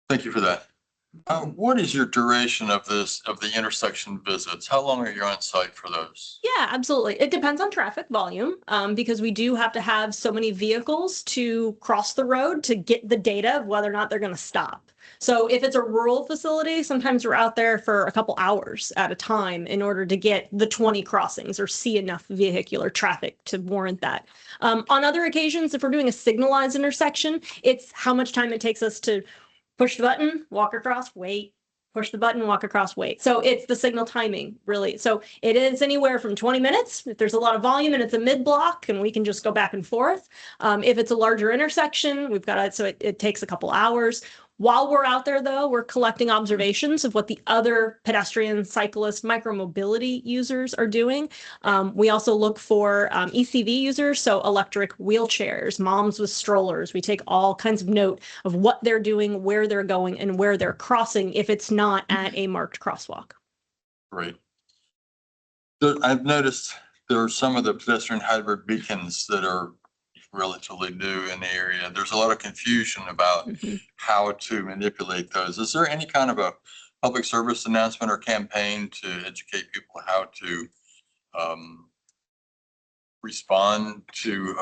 Thank you for that. What is your duration of the intersection visits? How long are you on site for those? Yeah, absolutely. It depends on traffic volume, because we do have to have so many vehicles to cross the road to get the data of whether or not they're going to stop. So if it's a rural facility, sometimes we're out there for a couple hours at a time in order to get the 20 crossings or see enough vehicular traffic to warrant that. On other occasions, if we're doing a signalized intersection, it's how much time it takes us to push the button, walk across, wait, push the button, walk across, wait. So it's the signal timing, really. So it is anywhere from 20 minutes if there's a lot of volume and it's a mid-block and we can just go back and forth. If it's a larger intersection, we've got it, so it takes a couple hours. While we're out there, though, we're collecting observations of what the other pedestrian, cyclist, micromobility users are doing. We also look for ECV users, so electric wheelchairs, moms with strollers. We take all kinds of note of what they're doing, where they're going, and where they're crossing if it's not at a marked crosswalk. Great. I've noticed there are some of the pedestrian hybrid beacons that are relatively new in the area. There's a lot of confusion about how to manipulate those. Is there any kind of a public service announcement or campaign to educate people how to respond to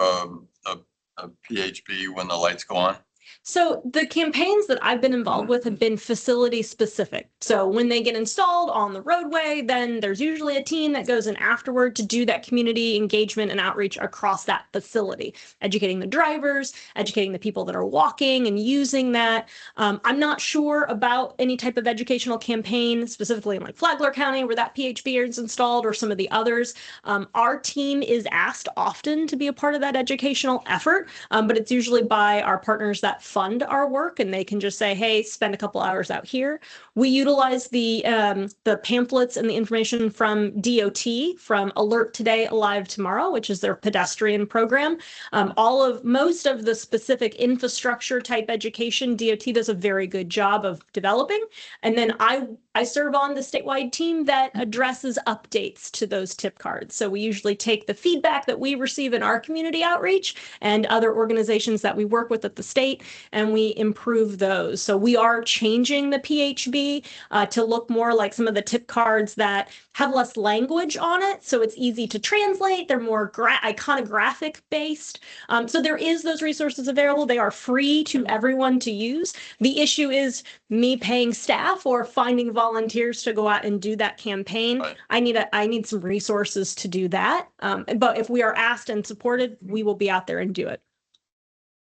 a PHB when the lights go on? So the campaigns that I've been involved with have been facility specific. So when they get installed on the roadway, then there's usually a team that goes in afterward to do that community engagement and outreach across that facility, educating the drivers, educating the people that are walking and using that. I'm not sure about any type of educational campaign specifically in like Flagler County where that PHB is installed or some of the others. Our team is asked often to be a part of that educational effort, but it's usually by our partners that fund our work, and they can just say, hey, spend a couple hours out here. We utilize the pamphlets and the information from DOT, from Alert Today, Alive Tomorrow, which is their pedestrian program. Most of the specific infrastructure type education, DOT does a very good job of developing. And then I serve on the statewide team that addresses updates to those tip cards. So we usually take the feedback that we receive in our community outreach and other organizations that we work with at the state, and we improve those. So we are changing the PHB to look more like some of the tip cards that have less language on it. So it's easy to translate. They're more iconographic based. So there is those resources available. They are free to everyone to use. The issue is me paying staff or finding volunteers to go out and do that campaign. Right. I need some resources to do that. But if we are asked and supported, we will be out there and do it.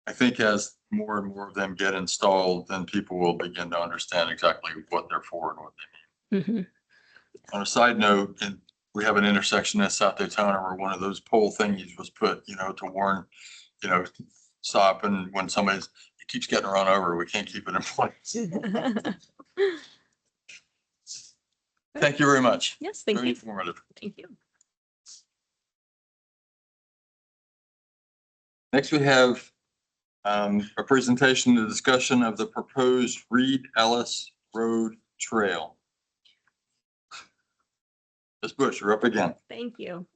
I think as more and more of them get installed, then people will begin to understand exactly what they're for and what they mean. On a side note, we have an intersection in South Daytona where one of those pole thingies was put, to warn, stop, and when it keeps getting run over, we can't keep it in place. Thank you very much. Yes, thank Very you. informative. Thank you. Next, we have a presentation, the discussion of the proposed Reed Ellis Road Trail. Ms. Bush, you're up again. Thank you.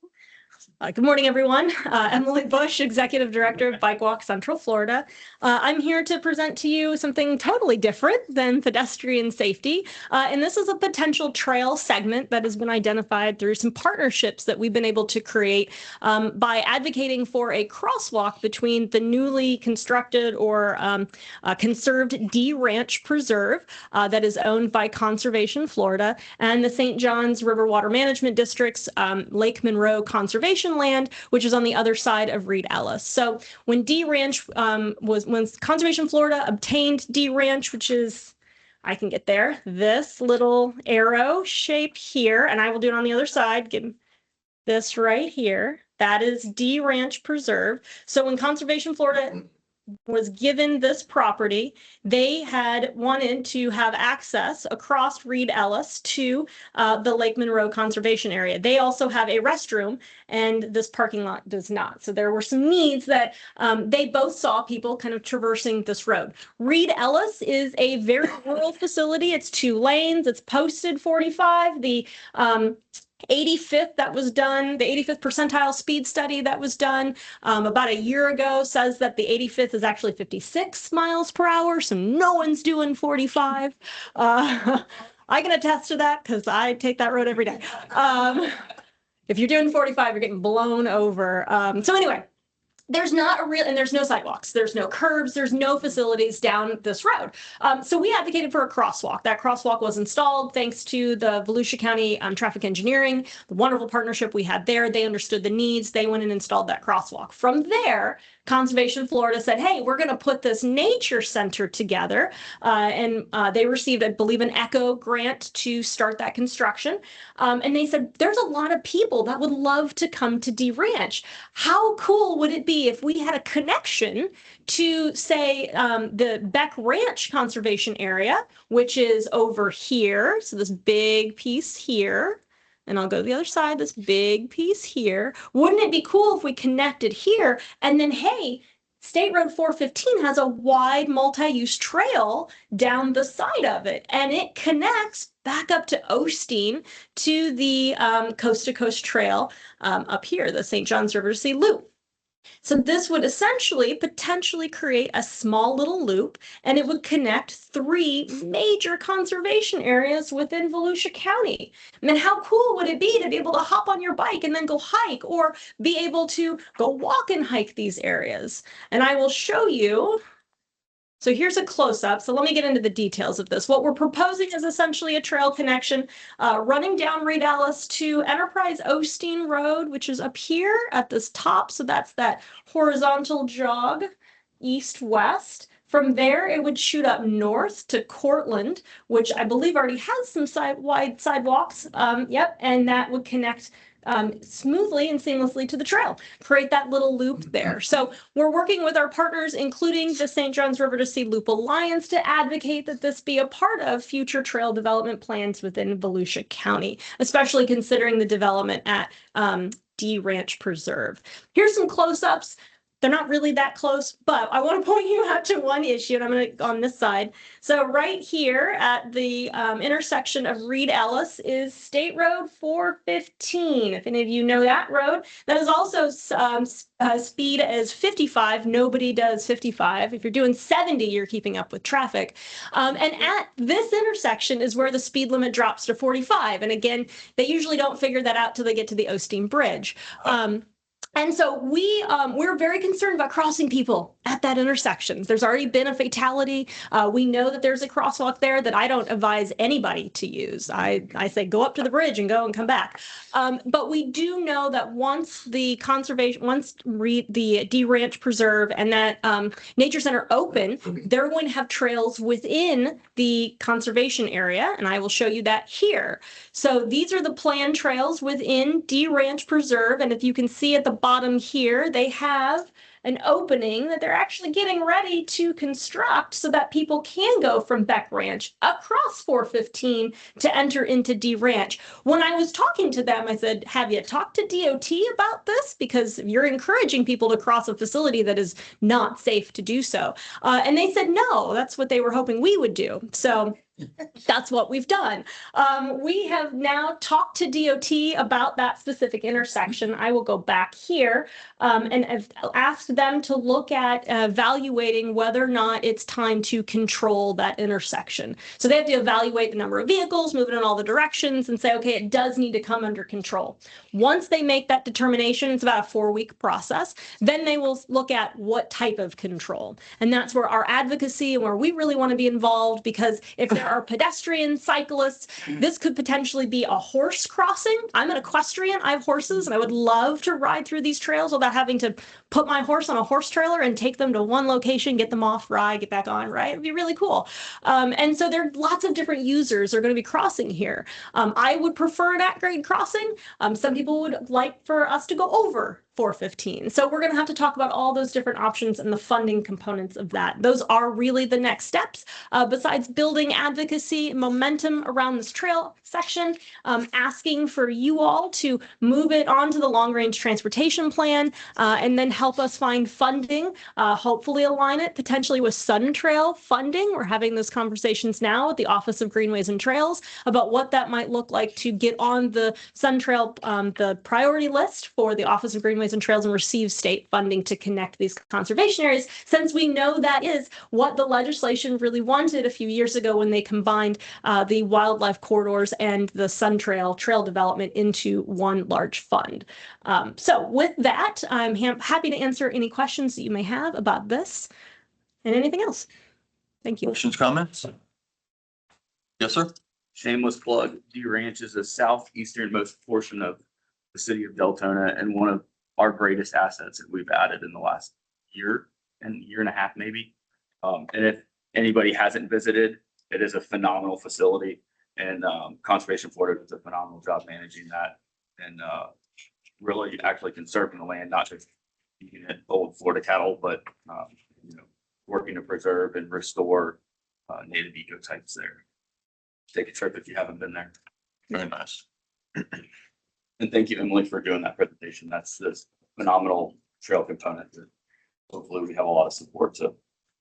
Good morning, everyone. Emily Bush, Executive Director of Bike Walk Central Florida. I'm here to present to you something totally different than pedestrian safety. And this is a potential trail segment that has been identified through some partnerships that we've been able to create by advocating for a crosswalk between the newly constructed or conserved D Ranch Preserve that is owned by Conservation Florida and the St. Johns River Water Management District's Lake Monroe Conservation Land, which is on the other side of Reed Ellis. So when D Ranch when Conservation Florida obtained D Ranch, which is, I can get there, this little arrow shape here, and I will do it on the other side, get this right here. That is D Ranch Preserve. So when Conservation Florida was given this property, they had wanted to have access across Reed Ellis to the Lake Monroe Conservation Area. They also have a restroom, and this parking lot does not. So there were some needs that they both saw people kind of traversing this road. Reed Ellis is a very rural facility. It's 2 lanes. It's posted 45. The 85th that was done, the 85th percentile speed study that was done about a year ago says that the 85th is actually 56 miles per hour, so no one's doing 45. I can attest to that because I take that road every day. If you're doing 45, you're getting blown over. So anyway, there's not a real, and there's no sidewalks, there's no curbs, there's no facilities down this road. So we advocated for a crosswalk. That crosswalk was installed thanks to the Volusia County Traffic Engineering, the wonderful partnership we had there. They understood the needs. They went and installed that crosswalk. From there, Conservation Florida said, hey, we're going to put this nature center together. And they received, I believe, an ECHO grant to start that construction. And they said, there's a lot of people that would love to come to D Ranch. How cool would it be if we had a connection to, say, the Beck Ranch Conservation Area, which is over here. So this big piece here. And I'll go to the other side, this big piece here. Wouldn't it be cool if we connected here? And then, hey, State Road 415 has a wide multi-use trail down the side of it. And it connects back up to Osteen to the coast-to-coast trail up here, the St. Johns River Sea Loop. So this would essentially potentially create a small little loop, and it would connect 3 major conservation areas within Volusia County. I mean, how cool would it be to be able to hop on your bike and then go hike, or be able to go walk and hike these areas? And I will show you. So here's a close-up. So let me get into the details of this. What we're proposing is essentially a trail connection running down Reed Ellis to Enterprise Osteen Road, which is up here at this top. So that's that horizontal jog east-west. From there, it would shoot up north to Cortland, which I believe already has some wide sidewalks. Yep, and that would connect smoothly and seamlessly to the trail, create that little loop there. So we're working with our partners, including the St. Johns River to Sea Loop Alliance, to advocate that this be a part of future trail development plans within Volusia County, especially considering the development at D Ranch Preserve. Here's some close-ups. They're not really that close, but I want to point you out to one issue, and I'm going to go on this side. So right here at the intersection of Reed Ellis is State Road 415. If any of you know that road, that is also speed as 55. Nobody does 55. If you're doing 70, you're keeping up with traffic. And at this intersection is where the speed limit drops to 45. And again, they usually don't figure that out till they get to the Osteen Bridge. And so we're very concerned about crossing people at that intersection. There's already been a fatality. We know that there's a crosswalk there that I don't advise anybody to use. I say go up to the bridge and go and come back. But we do know that once the D Ranch Preserve and that nature center open, they're going to have trails within the conservation area, and I will show you that here. So these are the planned trails within D Ranch Preserve, and if you can see at the bottom here, they have an opening that they're actually getting ready to construct so that people can go from Beck Ranch across 415 to enter into D Ranch. When I was talking to them, I said, have you talked to DOT about this? Because you're encouraging people to cross a facility that is not safe to do so. And they said, no, that's what they were hoping we would do. So that's what we've done. We have now talked to DOT about that specific intersection. I will go back here and I've asked them to look at evaluating whether or not it's time to control that intersection. So they have to evaluate the number of vehicles moving in all the directions and say, okay, it does need to come under control. Once they make that determination, it's about a 4-week process. Then they will look at what type of control. And that's where our advocacy and where we really want to be involved, because if there are pedestrians, cyclists, this could potentially be a horse crossing. I'm an equestrian, I have horses, and I would love to ride through these trails without having to put my horse on a horse trailer and take them to one location, get them off, ride, get back on, right? It'd be really cool. And so there are lots of different users are going to be crossing here. I would prefer an at-grade crossing. Some people would like for us to go over 415. So we're going to have to talk about all those different options and the funding components of that. Those are really the next steps. Besides building advocacy momentum around this trail section, asking for you all to move it onto the long-range transportation plan and then help us find funding, hopefully align it potentially with Sun Trail funding. We're having those conversations now with the Office of Greenways and Trails about what that might look like to get on the Sun Trail, the priority list for the Office of Greenways and Trails and receive state funding to connect these conservation areas, since we know that is what the legislation really wanted a few years ago when they combined the wildlife corridors and the Sun Trail trail development into one large fund. So with that, I'm happy to answer any questions that you may have about this and anything else. Thank you. Questions, comments? Yes, sir. Shameless plug, D Ranch is the southeasternmost portion of the city of Deltona and one of our greatest assets that we've added in the last year and a half, maybe. And if anybody hasn't visited, it is a phenomenal facility, and Conservation Florida does a phenomenal job managing that and really actually conserving the land, not just keeping it old Florida cattle, but working to preserve and restore native ecotypes there. Take a trip if you haven't been there. Very nice. And thank you, Emily, for doing that presentation. That's this phenomenal trail component that hopefully we have a lot of support to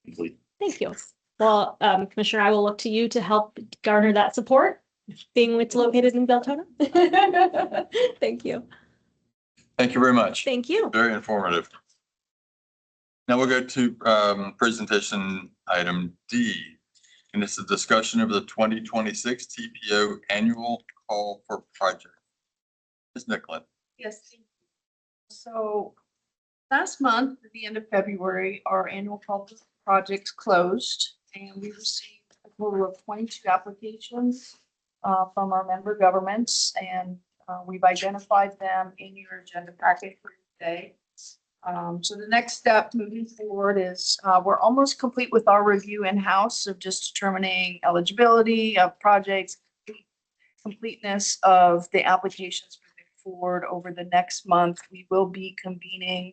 complete. Thank you. Well, Commissioner, I will look to you to help garner that support, being it's located in Deltona. Thank you. Thank you very much. Thank you. Very informative. Now we'll go to presentation item D, and it's a discussion of the 2026 TPO annual call for project. Ms. Nicklin. Yes. Thank you. So last month, at the end of February, our annual call for projects closed, and we received a total of 22 applications from our member governments, and we've identified them in your agenda packet for today. So the next step moving forward is we're almost complete with our review in-house of just determining eligibility of projects, completeness of the applications moving forward. Over the next month, we will be convening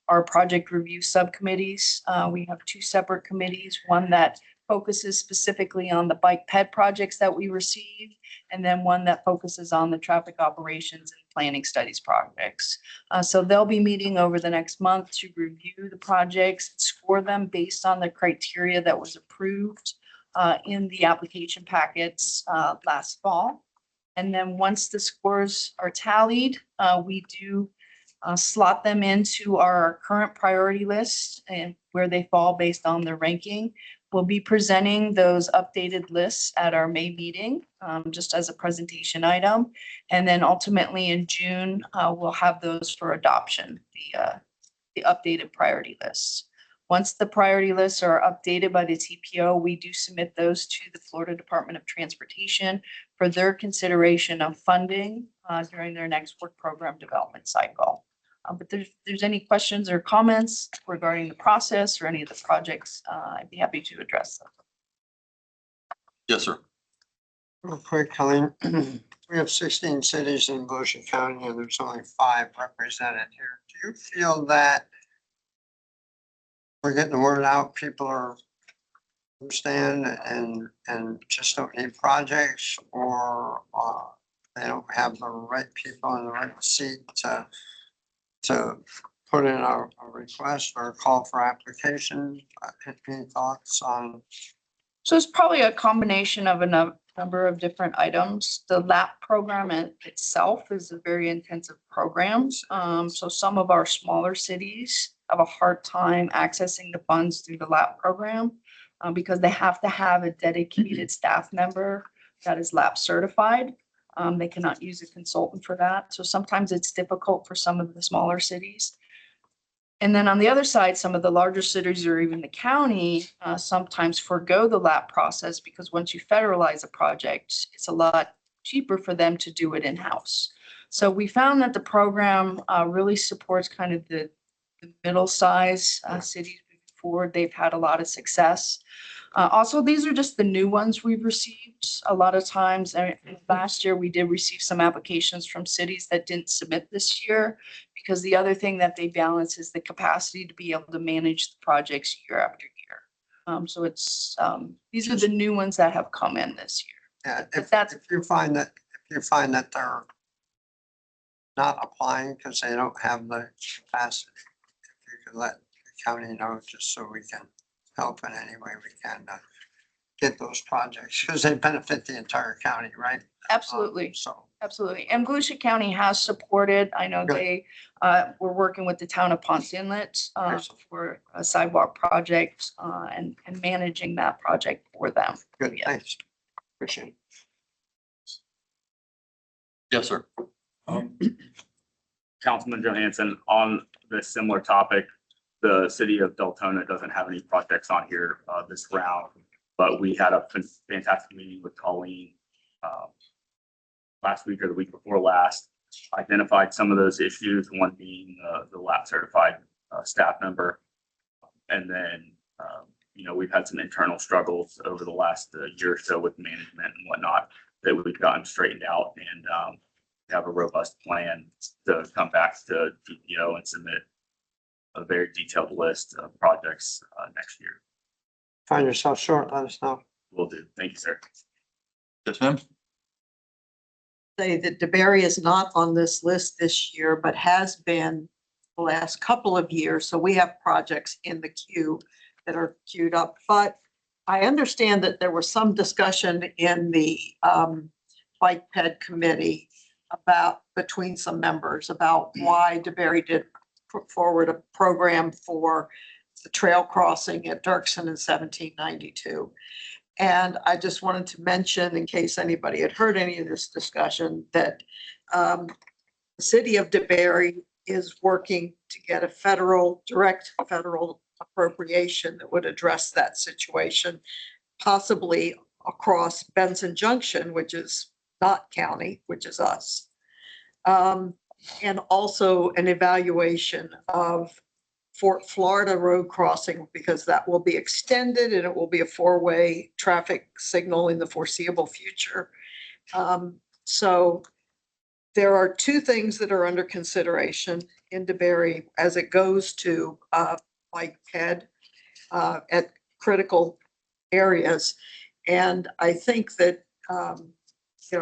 our project review subcommittees. We have 2 separate committees, one that focuses specifically on the bike ped projects that we receive, and then one that focuses on the traffic operations and planning studies projects. So they'll be meeting over the next month to review the projects, score them based on the criteria that was approved in the application packets last fall. And then once the scores are tallied, we do slot them into our current priority list and where they fall based on the ranking. We'll be presenting those updated lists at our May meeting, just as a presentation item. And then ultimately in June, we'll have those for adoption, the updated priority lists. Once the priority lists are updated by the TPO, we do submit those to the Florida Department of Transportation for their consideration of funding during their next work program development cycle. But if there's any questions or comments regarding the process or any of the projects, I'd be happy to address them. Yes, sir. Real quick, Colleen, we have 16 cities in Volusia County and there's only 5 represented here. Do you feel that we're getting the word out, people are understand and just don't need projects, or they don't have the right people in the right seat to put in a request or a call for application? Any thoughts on? So it's probably a combination of a number of different items. The LAP program itself is a very intensive program. So some of our smaller cities have a hard time accessing the funds through the LAP program because they have to have a dedicated staff member that is LAP certified. They cannot use a consultant for that. So sometimes it's difficult for some of the smaller cities. And then on the other side, some of the larger cities or even the county sometimes forego the LAP process because once you federalize a project, it's a lot cheaper for them to do it in-house. So we found that the program really supports kind of the middle size cities moving forward. They've had a lot of success. Also, these are just the new ones we've received. A lot of times, last year, we did receive some applications from cities that didn't submit this year because the other thing that they balance is the capacity to be able to manage the projects year after year. So it's these are the new ones that have come in this year. Yeah, if you find that they're not applying because they don't have the capacity, if you could let the county know just so we can help in any way we can get those projects because they benefit the entire county, right? Absolutely. So. Absolutely. And Volusia County has supported, I know they were working with the town of Ponce Inlet for a sidewalk project and managing that project for them. Good, Yeah. thanks. Appreciate it. Yes, sir. Councilman Johansson, on this similar topic, the city of Deltona doesn't have any projects on here this round, but we had a fantastic meeting with Colleen last week or the week before last, identified some of those issues, one being the LAP certified staff member. And then, we've had some internal struggles over the last year or so with management and whatnot that we've gotten straightened out, and have a robust plan to come back to TPO and submit a very detailed list of projects next year. Find yourself short, let us know. Will do. Thank you, sir. Yes, ma'am. Say that DeBerry is not on this list this year, but has been the last couple of years. So we have projects in the queue that are queued up. But I understand that there was some discussion in the bike ped committee between some members about why DeBerry did put forward a program for the trail crossing at Dirksen in 1792. And I just wanted to mention, in case anybody had heard any of this discussion, that the city of DeBerry is working to get a direct federal appropriation that would address that situation, possibly across Benson Junction, which is not county, which is us. And also an evaluation of Fort Florida road crossing, because that will be extended and it will be a 4-way traffic signal in the foreseeable future. So there are 2 things that are under consideration in DeBerry as it goes to bike ped at critical areas. And I think that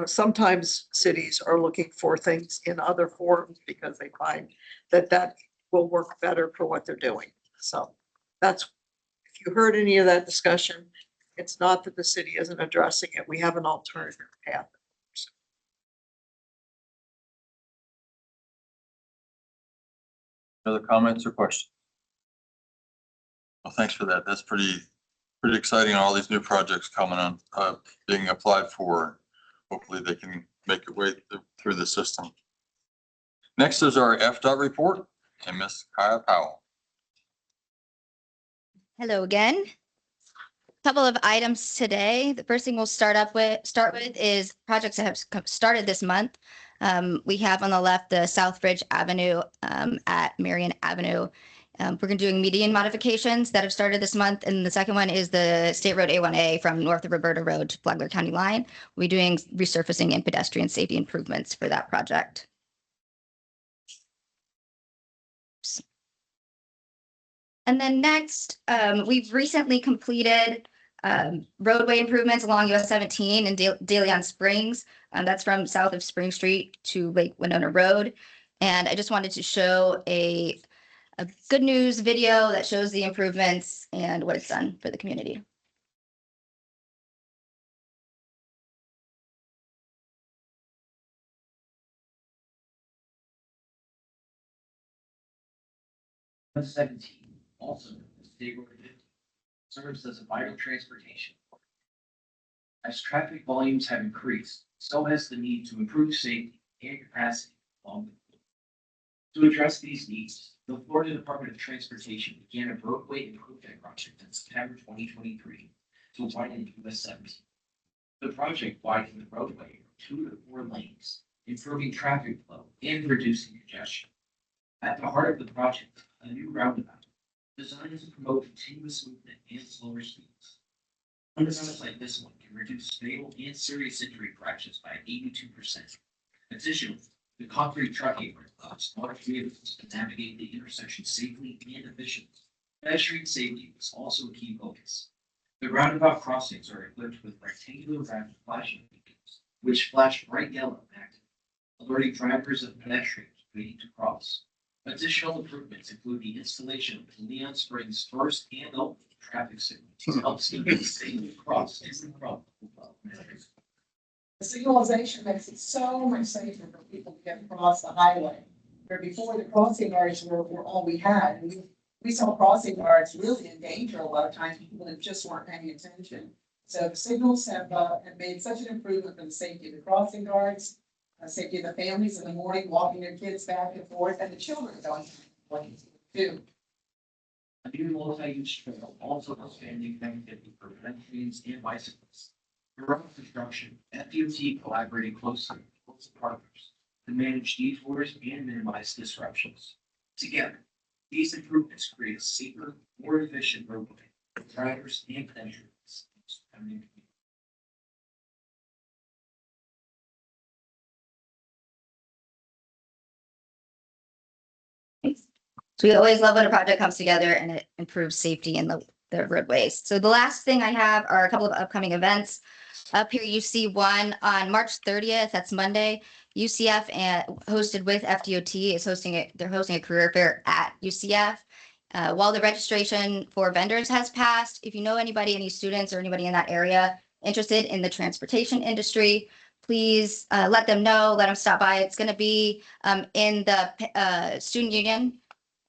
sometimes cities are looking for things in other forms because they find that will work better for what they're doing. So that's, if you heard any of that discussion, it's not that the city isn't addressing it. We have an alternative path. Other comments or questions? Well, thanks for that. That's pretty exciting. All these new projects coming on, being applied for. Hopefully they can make it way through the system. Next is our FDOT report and Ms. Kaya Powell. Hello again. Couple of items today. The first thing we'll start with is projects that have started this month. We have on the left the Southbridge Avenue at Marion Avenue We're going to doing median modifications that have started this month. And the second one is the State Road A1A from north of Roberta Road to Flagler County line. We're doing resurfacing and pedestrian safety improvements for that project. And then next, we've recently completed roadway improvements along US 17 and De Leon Springs. That's from south of Spring Street to Lake Winona Road. And I just wanted to show a good news video that shows the improvements and what it's done for the community. US 17, also known as State Road 50, serves as a vital transportation. As traffic volumes have increased, so has the need to improve safety and capacity along the road. To address these needs, the Florida Department of Transportation began a roadway improvement project in September 2023 to widen US 17. The project widened the roadway from 2 to 4 lanes, improving traffic flow and reducing congestion. At the heart of the project, a new roundabout designed to promote continuous movement and slower speeds. Roundabouts like this one can reduce fatal and serious injury fractions by 82%. Additionally, the concrete trucking allows large vehicles to navigate the intersection safely and efficiently. Pedestrian safety is also a key focus. The roundabout crossings are equipped with rectangular rapid flashing beacons, which flash bright yellow active, alerting drivers and pedestrians waiting to cross. Additional improvements include the installation of Leon Springs' first and only traffic signal to help students safely cross every problem. The signalization makes it so much safer for people to get across the highway. Where before the crossing guards were all we had. We saw crossing guards really in danger a lot of times, people that just weren't paying attention. So the signals have made such an improvement for the safety of the crossing guards, safety of the families in the morning, walking their kids back and forth, and the children going too. A new multi-use trail also expanding connectivity for pedestrians and bicyclists. Throughout construction, FDOT collaborating closely with local partners to manage detours and minimize disruptions. Together, these improvements create a safer, more efficient roadway for drivers and pedestrians. So we always love when a project comes together and it improves safety in the roadways. So the last thing I have are a couple of upcoming events. Up here, you see one on March 30th, that's Monday. UCF hosted with FDOT is hosting it. They're hosting a career fair at UCF. While the registration for vendors has passed, if you know anybody, any students or anybody in that area interested in the transportation industry, please let them know, let them stop by. It's going to be in the student union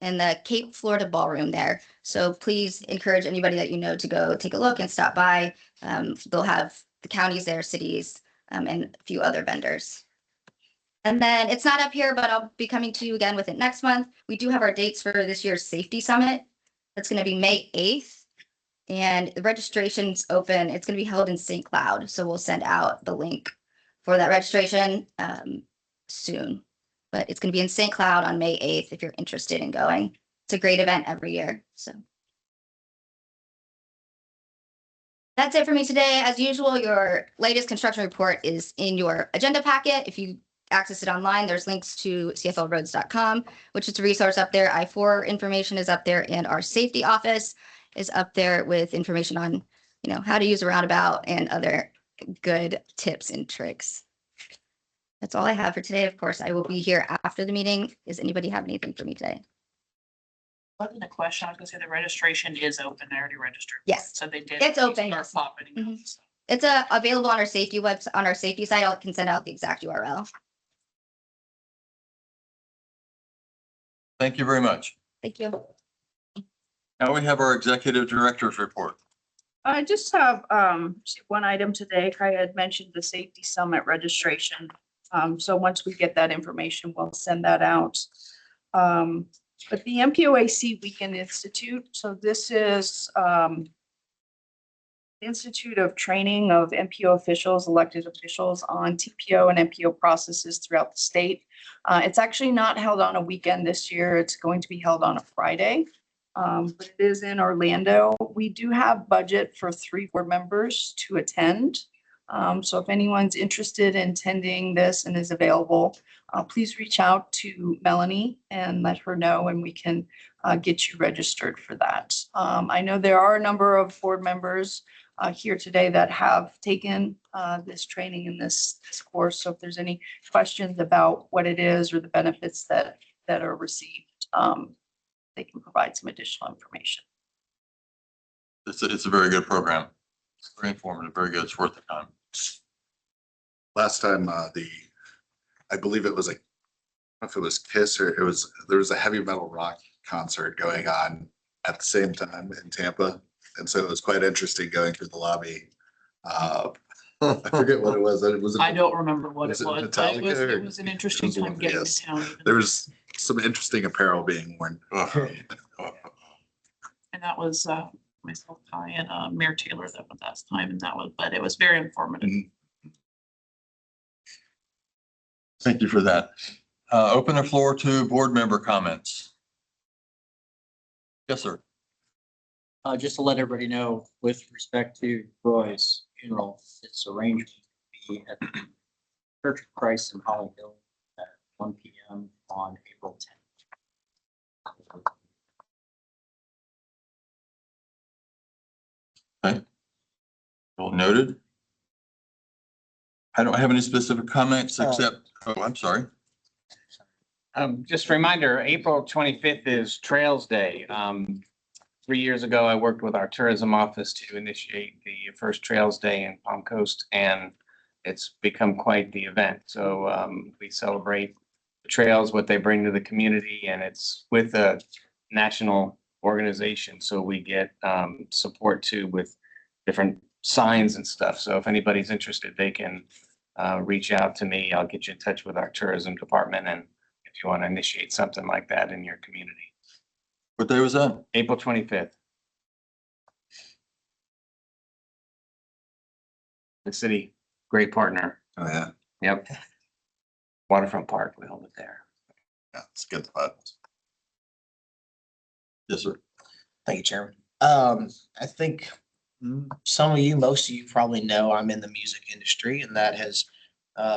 in the Cape Florida ballroom there. So please encourage anybody that you know to go take a look and stop by. They'll have the counties there, cities, and a few other vendors. And then it's not up here, but I'll be coming to you again with it next month. We do have our dates for this year's safety summit. That's going to be May 8th. And the registration's open. It's going to be held in St. Cloud. So we'll send out the link for that registration soon. But it's going to be in St. Cloud on May 8th if you're interested in going. It's a great event every year. So that's it for me today. As usual, your latest construction report is in your agenda packet. If you access it online, there's links to cflroads.com, which is a resource up there. I-4 information is up there, and our safety office is up there with information on, how to use a roundabout and other good tips and tricks. That's all I have for today. Of course, I will be here after the meeting. Does anybody have anything for me today? Wasn't a question. I was gonna say the registration is open. They already registered. Yes. So they did. It's open. Start popping. Mhm. It's available on our safety website, on our safety site. I can send out the exact URL. Thank you very much. Thank you. Now we have our executive director's report. I just have one item today. I had mentioned the safety summit registration. So once we get that information, we'll send that out. But the MPOAC Weekend Institute, so this is Institute of Training of MPO officials, elected officials on TPO and MPO processes throughout the state. It's actually not held on a weekend this year. It's going to be held on a Friday. But it is in Orlando. We do have budget for 3 board members to attend. So if anyone's interested in attending this and is available, please reach out to Melanie and let her know, and we can get you registered for that. I know there are a number of board members here today that have taken this training in this course. So if there's any questions about what it is or the benefits that are received, they can provide some additional information. It's a very good program. It's very informative, very good. It's worth the time. Last time, I believe it was like, I don't know if it was Kiss or there was a heavy metal rock concert going on at the same time in Tampa. And so it was quite interesting going through the lobby. I forget what it was. I don't remember what it was, but Metallica it was an interesting time getting yes. to town. even. There was some interesting apparel being worn. And that was myself, Ty, and Mayor Taylor that went last time, and but it was very informative. Thank you for that. Open the floor to board member comments. Yes, sir. Just to let everybody know, with respect to Roy's funeral, it's arranged to be at the Church of Christ in Holly Hill at 1 p.m. on April 10th. Okay. Well noted. I don't have any specific comments except, oh, I'm sorry. Just a reminder, April 25th is Trails Day. 3 years ago, I worked with our tourism office to initiate the first Trails Day in Palm Coast, and it's become quite the event. So we celebrate the trails, what they bring to the community, and it's with a national organization. So we get support too with different signs and stuff. So if anybody's interested, they can reach out to me. I'll get you in touch with our tourism department, and if you want to initiate something like that in your community. What day was that? April 25th. The city, great partner. Oh, yeah. Yep. Waterfront Park, we hold it there. Yeah, it's a good spot. Yes, sir. Thank you, Chairman. I think some of you, most of you probably know I'm in the music industry, and that has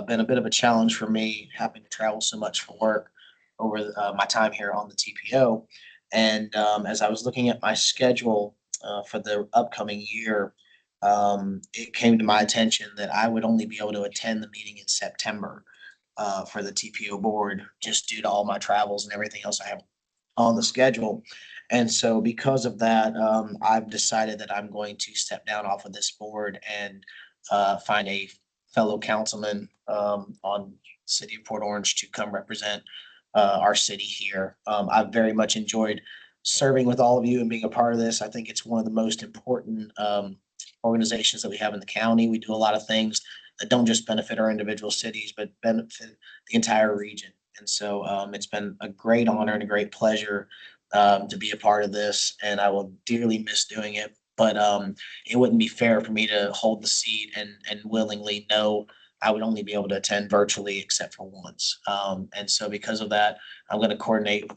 been a bit of a challenge for me, having to travel so much for work over my time here on the TPO. And as I was looking at my schedule for the upcoming year, it came to my attention that I would only be able to attend the meeting in September for the TPO board, just due to all my travels and everything else I have on the schedule. And so because of that, I've decided that I'm going to step down off of this board and find a fellow councilman on City of Port Orange to come represent our city here. I've very much enjoyed serving with all of you and being a part of this. I think it's one of the most important organizations that we have in the county. We do a lot of things that don't just benefit our individual cities, but benefit the entire region. And so it's been a great honor and a great pleasure to be a part of this, and I will dearly miss doing it. But it wouldn't be fair for me to hold the seat and willingly know I would only be able to attend virtually except for once. And so because of that, I'm going to coordinate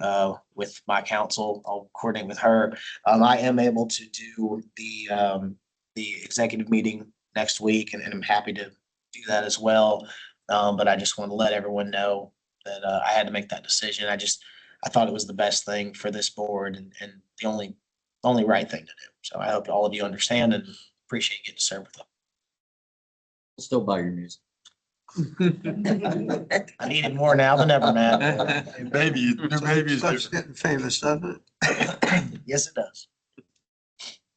with my council. I'll coordinate with her. I am able to do the executive meeting next week, and I'm happy to do that as well. But I just want to let everyone know that I had to make that decision. I thought it was the best thing for this board and the only right thing to do. So I hope all of you understand and appreciate getting to serve with them. I'll still buy your music. I need it more now than ever, man. Baby, new babies. Starts getting famous, doesn't it? Yes, it does.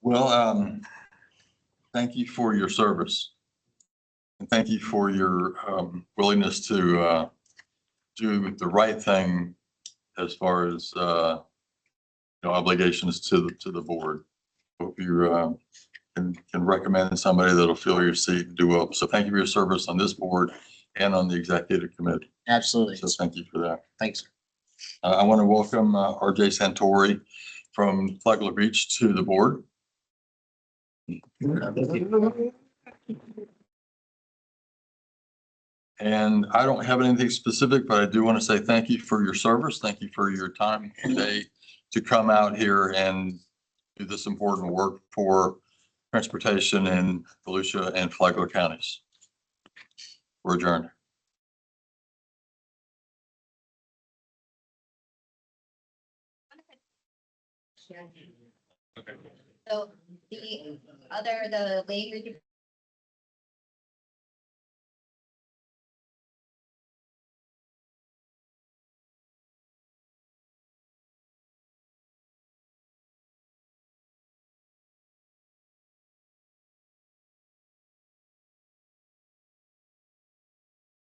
Well, thank you for your service. And thank you for your willingness to do the right thing as far as obligations to the board. Hope you can recommend somebody that'll fill your seat and do well. So thank you for your service on this board and on the executive committee. Absolutely. So thank you for that. Thanks. I want to welcome RJ Santori from Flagler Beach to the board. And I don't have anything specific, but I do want to say thank you for your service. Thank you for your time today to come out here and do this important work for transportation in Volusia and Flagler counties. We're adjourned. So the other, the language